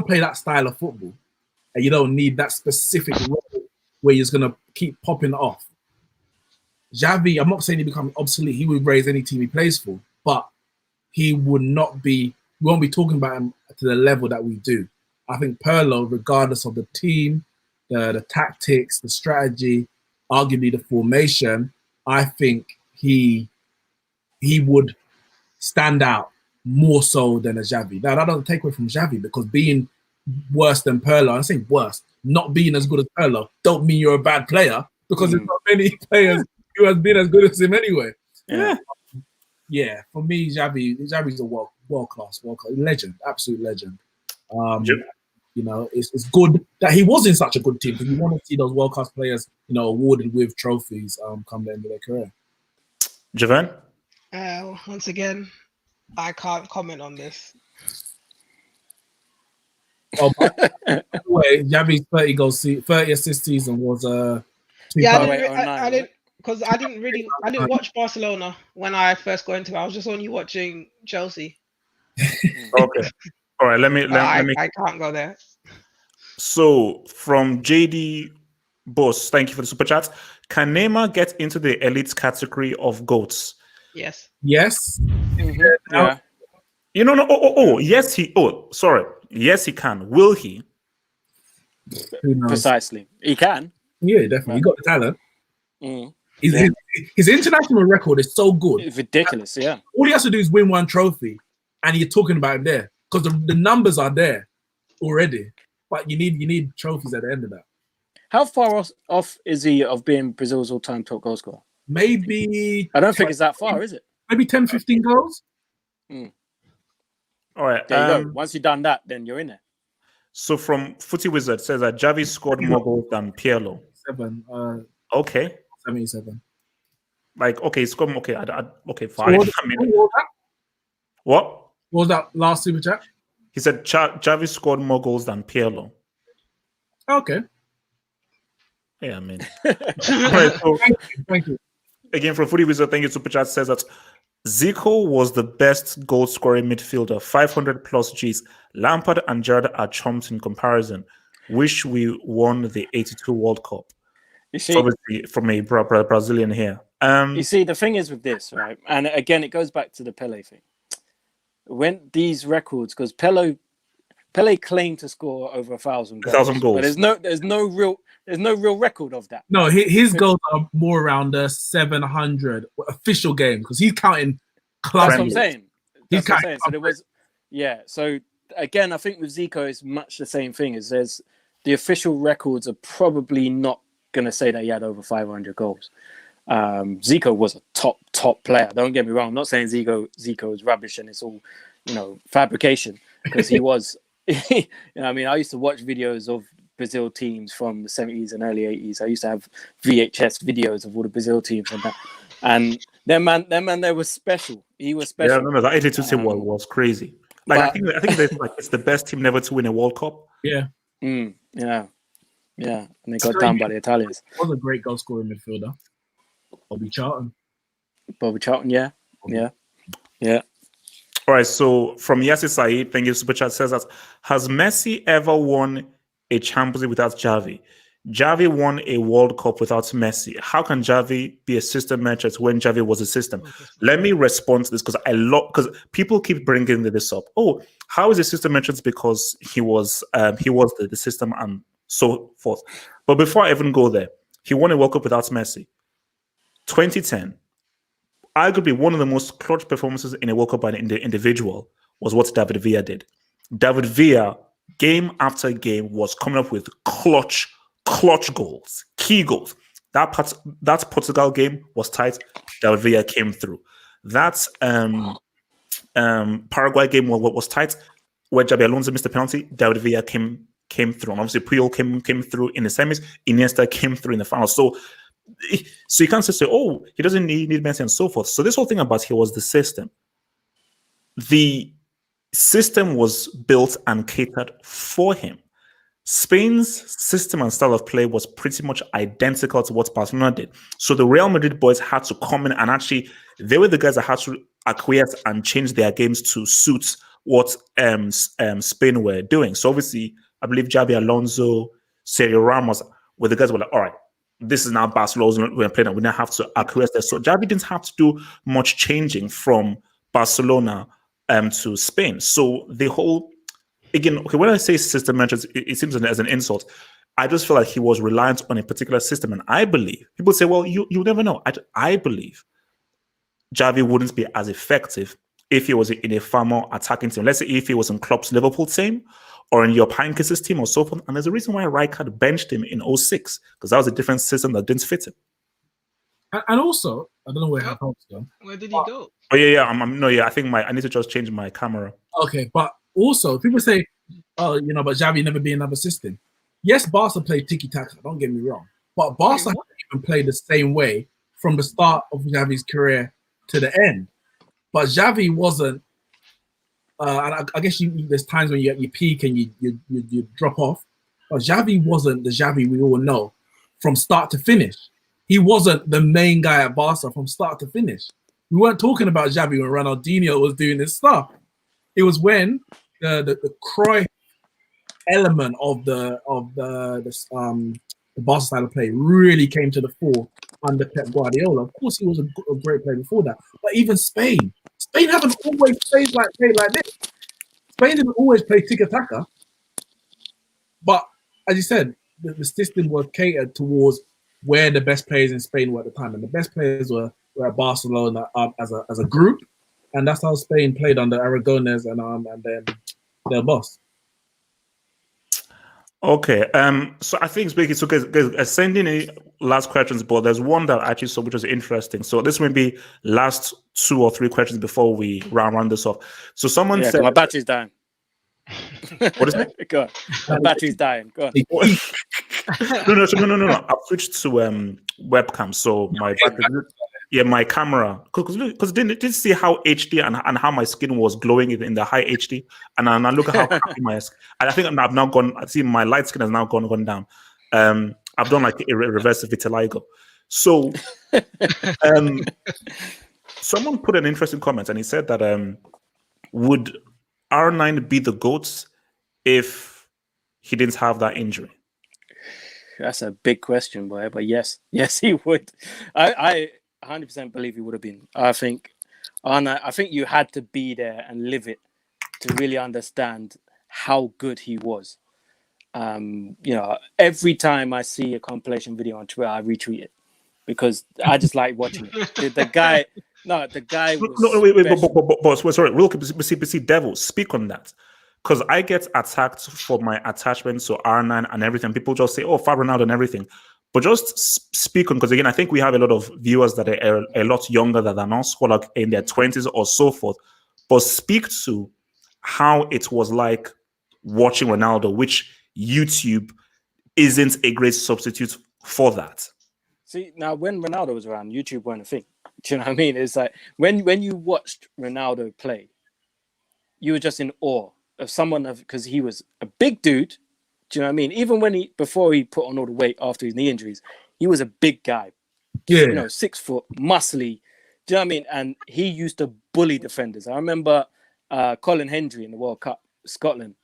play that style of football, and you don't need that specific role where you're going to keep popping off, Xavi, I'm not saying he becomes obsolete. He would raise any team he plays for, but he would not be. We won't be talking about him to the level that we do. I think Pirlo, regardless of the team, the tactics, the strategy, arguably the formation, I think he would stand out more so than a Xavi. Now, that doesn't take away from Xavi, because being worse than Pirlo, I'm saying worse, not being as good as Pirlo, don't mean you're a bad player, because there's not many players who has been as good as him anyway. Yeah, for me, Xavi's a world class legend, absolute legend. You know, it's good that he was in such a good team, because you want to see those world class players, you know, awarded with trophies come the end of their career. Javan? Once again, I can't comment on this. Oh, by the way, Xavi's 30 assist season was I didn't because I didn't watch Barcelona when I first got into it. I was just only watching Chelsea. Okay. All right, let me I can't go there. So from JD Boss, thank you for the super chat. Can Neymar get into the elite category of GOATs? Yes. Yes. Yeah. You know, no, yes, sorry. Yes, he can. Will he? Precisely. He can. Yeah, definitely. He got the talent. Mm. His international record is so good. It's ridiculous, yeah. All he has to do is win one trophy, and you're talking about him there, because the numbers are there already. But you need trophies at the end of that. How far off is he of being Brazil's all-time top goal scorer? Maybe... I don't think it's that far, is it? Maybe 10, 15 goals? All right. There you go. Once you've done that, then you're in there. So from Footy Wizard says that Xavi scored more goals than Pirlo. 7. Okay. 77. Like, okay, he scored more. Okay, okay, fine. What was that last super chat? He said Xavi scored more goals than Pirlo. Okay. Yeah, I mean. Right, so, thank you. Again, from Footy Wizard, thank you. Super chat says that Zico was the best goal scoring midfielder, 500 plus Gs. Lampard and Gerrard are chumps in comparison. Wish we won the 82 World Cup. You see, obviously from a Brazilian here. You see, the thing is with this, right? And again, it goes back to the Pele thing. When these records, because Pele claimed to score over 1,000 goals. 1,000 goals. But there's no real record of that. No, his goals are more around the 700 official games, because he's counting club. That's what I'm saying. That's what I'm saying. So there was, So again, I think with Zico, it's much the same thing. Is there's the official records are probably not going to say that he had over 500 goals. Zico was a top player. Don't get me wrong. I'm not saying Zico is rubbish and it's all, fabrication, because he was. I mean, I used to watch videos of Brazil teams from the 70s and early 80s. I used to have VHS videos of all the Brazil teams and that. And their man there was special. He was special. Yeah, I remember that 82 team was crazy. Like, I think it's the best team never to win a World Cup. Yeah. Yeah. And they got done by the Italians. Was a great goal scoring midfielder. Bobby Charlton, yeah. All right, so from Yasser Saeed, thank you, Super Chat says that, has Messi ever won a Champions League without Xavi? Xavi won a World Cup without Messi. How can Xavi be a system merchant when Xavi was a system? Let me respond to this, because people keep bringing this up. Oh, how is a system merchant? Because he was the system and so forth. But before I even go there, he won a World Cup without Messi. 2010, arguably one of the most clutch performances in a World Cup by an individual was what David Villa did. David Villa, game after game, was coming up with clutch goals, key goals. That Portugal game was tight. David Villa came through. That Paraguay game was tight, where Xabi Alonso missed the penalty. David Villa came through. And obviously, Puyol came through in the semis. Iniesta came through in the final. So you can't just say, oh, he doesn't need Messi and so forth. So this whole thing about he was the system. the system was built and catered for him. Spain's system and style of play was pretty much identical to what Barcelona did. So the Real Madrid boys had to come in and actually, they were the guys that had to acquiesce and change their games to suit what Spain were doing. So obviously, I believe Xavi Alonso, Sergio Ramos were the guys who were like, all right, this is now Barcelona we're playing, and we now have to acquiesce there. So Xavi didn't have to do much changing from Barcelona to Spain. So the whole, again, okay, when I say system mentions, it seems as an insult. I just feel like he was reliant on a particular system. And I believe, people say, well, you never know. I believe Xavi wouldn't be as effective if he was in a far more attacking team. Let's say if he was in Klopp's Liverpool team or in your Heinkes' team or so forth. And there's a reason why Rijkaard benched him in 06, because that was a different system that didn't fit him. And also, I don't know where Hop's gone. Where did he go? Oh yeah. I think I need to just change my camera. Okay, but also people say, oh, but Xavi never be another system. Yes, Barca played tiki-taka, don't get me wrong. But Barca haven't even played the same way from the start of Xavi's career to the end. But Xavi wasn't, and I guess there's times when you peak and you drop off. But Xavi wasn't the Xavi we all know from start to finish. He wasn't the main guy at Barca from start to finish. We weren't talking about Xavi when Ronaldinho was doing this stuff. It was when the Cruyff element of the Barca style of play really came to the fore under Pep Guardiola. Of course, he was a great player before that. But even Spain haven't always played like this. Spain didn't always play tiki-taka. But as you said, the system was catered towards where the best players in Spain were at the time, and the best players were at Barcelona as a group, and that's how Spain played under Aragonés and then their boss. Okay, so I think speaking, so guys, sending any last questions, but there's one that I actually saw which was interesting. So this will be last 2 or 3 questions before we round this off. So someone said, my battery's dying. What is it? Go on. My battery's dying. Go on. No. I've switched to webcam, so my battery, my camera, because didn't see how HD and how my skin was glowing in the high HD, and I look at how happy my skin. And I think I've now gone. I see my light skin has now gone down. I've done like a reverse vitiligo. So, someone put an interesting comment, and he said that would R9 be the GOAT if he didn't have that injury? That's a big question, boy. But yes, he would. I 100% believe he would have been. I think you had to be there and live it to really understand how good he was. Every time I see a compilation video on Twitter, I retweet it because I just like watching it. The guy was. No, wait, sorry, real quick, see, Devil, speak on that. Because I get attacked for my attachment to R9 and everything. People just say, oh, Fab Ronaldo and everything. But just speak on, because again, I think we have a lot of viewers that are a lot younger than us, who are like in their 20s or so forth. But speak to how it was like watching Ronaldo, which YouTube isn't a great substitute for that. See, now when Ronaldo was around, YouTube weren't a thing. Do you know what I mean? It's like when you watched Ronaldo play, you were just in awe of someone, because he was a big dude. Do you know what I mean? Even before he put on all the weight after his knee injuries, he was a big guy. Yeah. 6 foot, muscly. Do you know what I mean? And he used to bully defenders. I remember Colin Hendry in the World Cup, Scotland,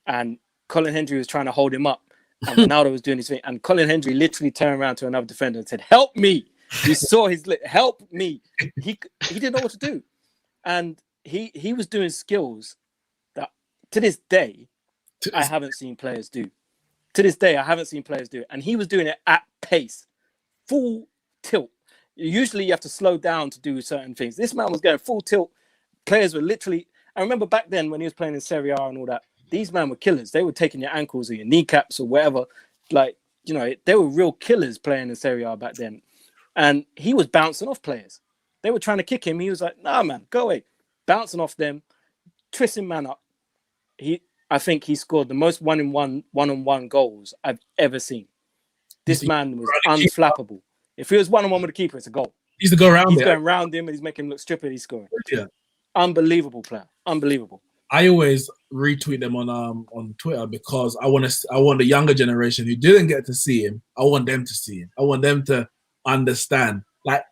and Colin Hendry was trying to hold him up, and Ronaldo was doing his thing, and Colin Hendry literally turned around to another defender and said, "Help me!" You saw his lip, "Help me!" He didn't know what to do, and he was doing skills that to this day I haven't seen players do. To this day, I haven't seen players do it, and he was doing it at pace, full tilt. Usually, you have to slow down to do certain things. This man was going full tilt. Players were literally. I remember back then when he was playing in Serie A and all that. These men were killers. They were taking your ankles or your kneecaps or whatever. They were real killers playing in Serie A back then. And he was bouncing off players. They were trying to kick him. He was like, "Nah, man, go away." Bouncing off them, twisting man up. I think he scored the most one-on-one goals I've ever seen. This man was unflappable. If he was one-on-one with the keeper, it's a goal. He used to go around. He's going around him and he's making him look stupid. He's scoring. Yeah. Unbelievable player. Unbelievable. I always retweet them on Twitter because I want the younger generation who didn't get to see him. I want them to see him. I want them to understand. Like,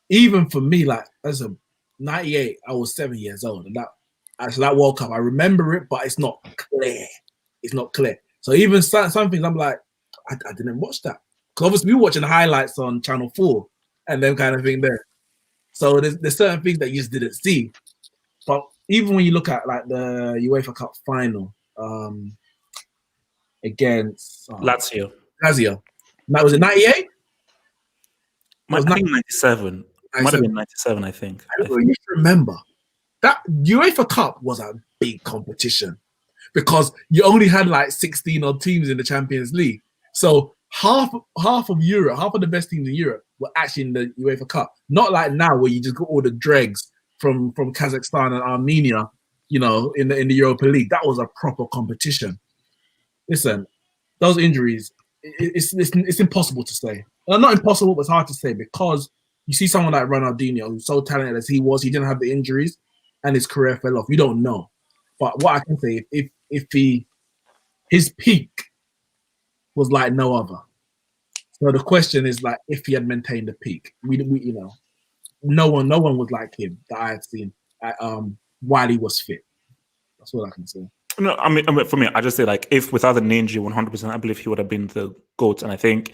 even for me, like as a 98, I was 7 years old, and that World Cup, I remember it, but it's not clear. It's not clear. So even some things, I'm like, I didn't watch that, because obviously we were watching the highlights on Channel 4 and them kind of thing there. So there's certain things that you just didn't see. But even when you look at like the UEFA Cup final against Lazio. That was in 98? I think 97. It might have been 97, I think. I used to remember that UEFA Cup was a big competition because you only had like 16 odd teams in the Champions League. So half of Europe, half of the best teams in Europe were actually in the UEFA Cup. Not like now where you just got all the dregs from Kazakhstan and Armenia, you know, in the Europa League. That was a proper competition. Listen, those injuries, it's impossible to say. Well, not impossible, but it's hard to say, because you see someone like Ronaldinho, who's so talented as he was, he didn't have the injuries and his career fell off. You don't know. But what I can say, if his peak was like no other. So the question is, like, if he had maintained the peak, we you know, no one was like him that I had seen while he was fit. That's all I can say. No, I mean, for me, I just say, like, if without the injury, 100%, I believe he would have been the GOAT. And I think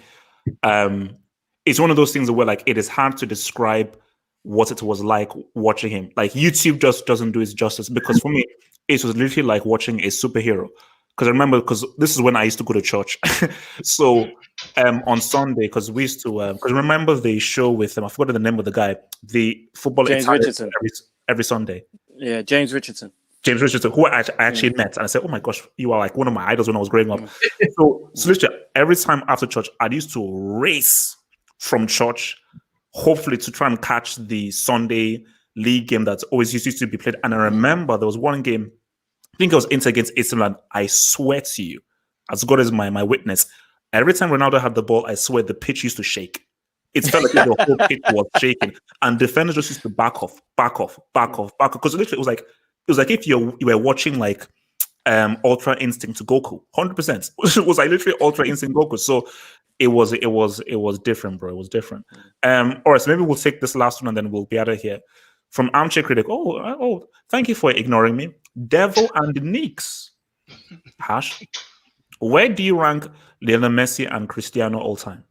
it's one of those things where, like, it is hard to describe what it was like watching him. Like, YouTube just doesn't do it justice, because for me, it was literally like watching a superhero. Because I remember, because this is when I used to go to church. So on Sunday, because we used to, because remember the show with him, I forgot the name of the guy, the football James Richardson. every Sunday. Yeah, James Richardson, who I actually met, and I said, "Oh my gosh, you are like one of my idols when I was growing up." So literally every time after church, I used to race from church, hopefully to try and catch the Sunday league game that always used to be played. And I remember there was one game, I think it was Inter against AC Milan. I swear to you, as God is my witness, every time Ronaldo had the ball, I swear the pitch used to shake. It felt like the whole pitch was shaking, and defenders just used to back off, because literally it was like if you were watching like Ultra Instinct Goku, 100%. It was like literally Ultra Instinct Goku. So it was different, bro. It was different. All right, so maybe we'll take this last one and then we'll be out of here. From Armchair Critic. Oh, thank you for ignoring me. Devil and the Knicks. Hash. Where do you rank Lionel Messi and Cristiano all time?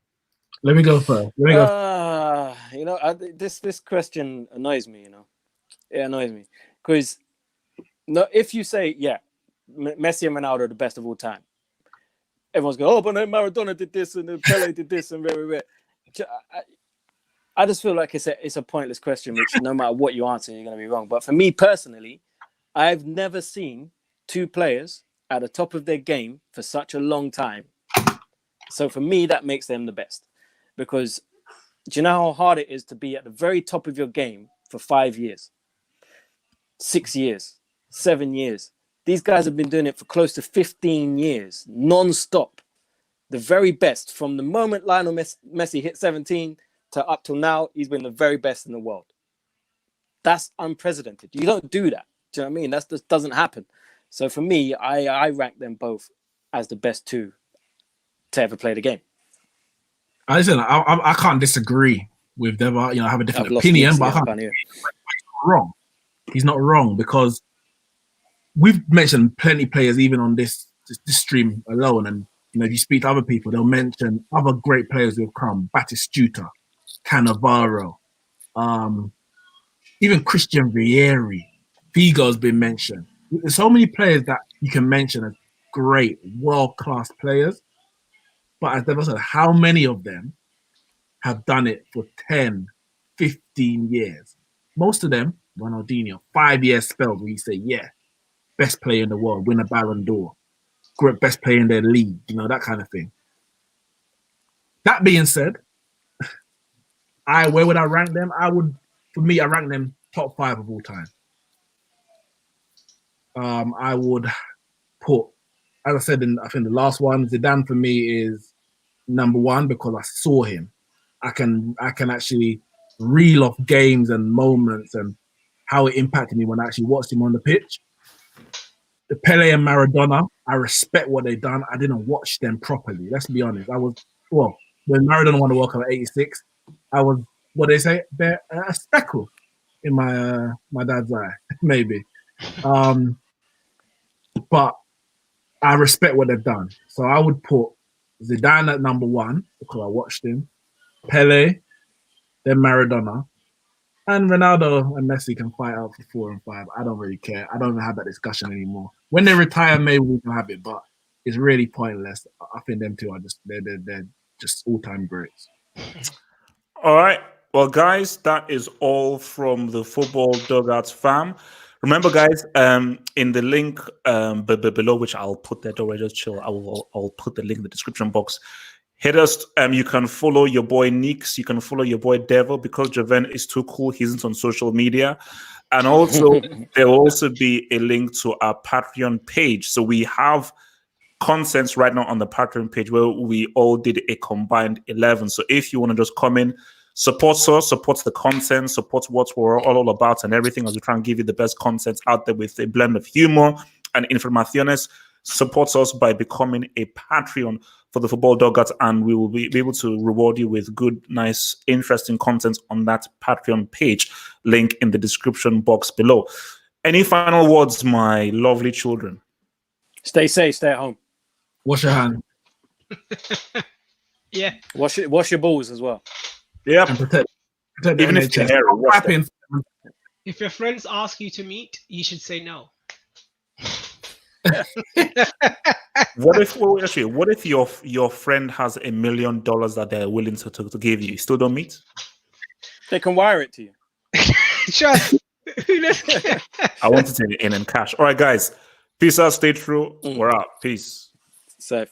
Let me go first. You know, this question annoys me. You know, it annoys me because if you say Messi and Ronaldo are the best of all time, everyone's going, oh, but Maradona did this and Pele did this and I just feel like it's a pointless question, which no matter what you answer, you're going to be wrong. But for me personally, I've never seen two players at the top of their game for such a long time. So for me, that makes them the best. Because do you know how hard it is to be at the very top of your game for 5 years, 6 years, 7 years? These guys have been doing it for close to 15 years, non-stop. The very best. From the moment Lionel Messi hit 17 to up till now, he's been the very best in the world. That's unprecedented. You don't do that. Do you know what I mean? That just doesn't happen. So for me, I rank them both as the best two to ever play the game. Listen, I can't disagree with them. I have a different opinion, but he's not wrong. He's not wrong, because we've mentioned plenty of players even on this stream alone, and if you speak to other people, they'll mention other great players who have come: Batistuta, Cannavaro, even Christian Vieri, Figo's been mentioned. There's so many players that you can mention as great, world-class players. But as Devo said, how many of them have done it for 10, 15 years? Most of them, Ronaldinho, 5-year spells where you say, best player in the world, win a Ballon d'Or, great best player in their league, that kind of thing. That being said, where would I rank them? I rank them top 5 of all time. I would put, as I said I think the last one, Zidane for me is number 1 because I saw him. I can actually reel off games and moments and how it impacted me when I actually watched him on the pitch. The Pele and Maradona, I respect what they done. I didn't watch them properly. Let's be honest. When Maradona won the World Cup at 86, I was, what they say, a speckle in my dad's eye, maybe. But I respect what they've done. So I would put Zidane at number 1 because I watched him. Pele, then Maradona. And Ronaldo and Messi can fight out for 4 and 5. I don't really care. I don't even have that discussion anymore. When they retire, maybe we can have it, but it's really pointless. I think them two are they're just all-time greats. All right. Well, guys, that is all from the Football Dugout fam. Remember, guys, in the link below, which I'll put there, don't worry, just chill. I'll put the link in the description box. Hit us. You can follow your boy Nix. You can follow your boy Devil because Javen is too cool. He isn't on social media. And also, there will also be a link to our Patreon page. So we have contents right now on the Patreon page where we all did a combined 11. So if you want to just come in, support us, support the content, support what we're all about and everything as we try and give you the best content out there with a blend of humor and informaciones, support us by becoming a Patreon for the Football Dugout, and we will be able to reward you with good, nice, interesting content on that Patreon page. Link in the description box below. Any final words, my lovely children? Stay safe, stay at home. Wash your hand. Yeah. Wash your balls as well. Yeah. And protect Even if they're hairy, wash them. If your friends ask you to meet, you should say no. What if your friend has $1 million that they're willing to give you? You still don't meet? They can wire it to you. Just who knows? I want it in cash. All right, guys. Peace out. Stay true. We're out. Peace. Safe.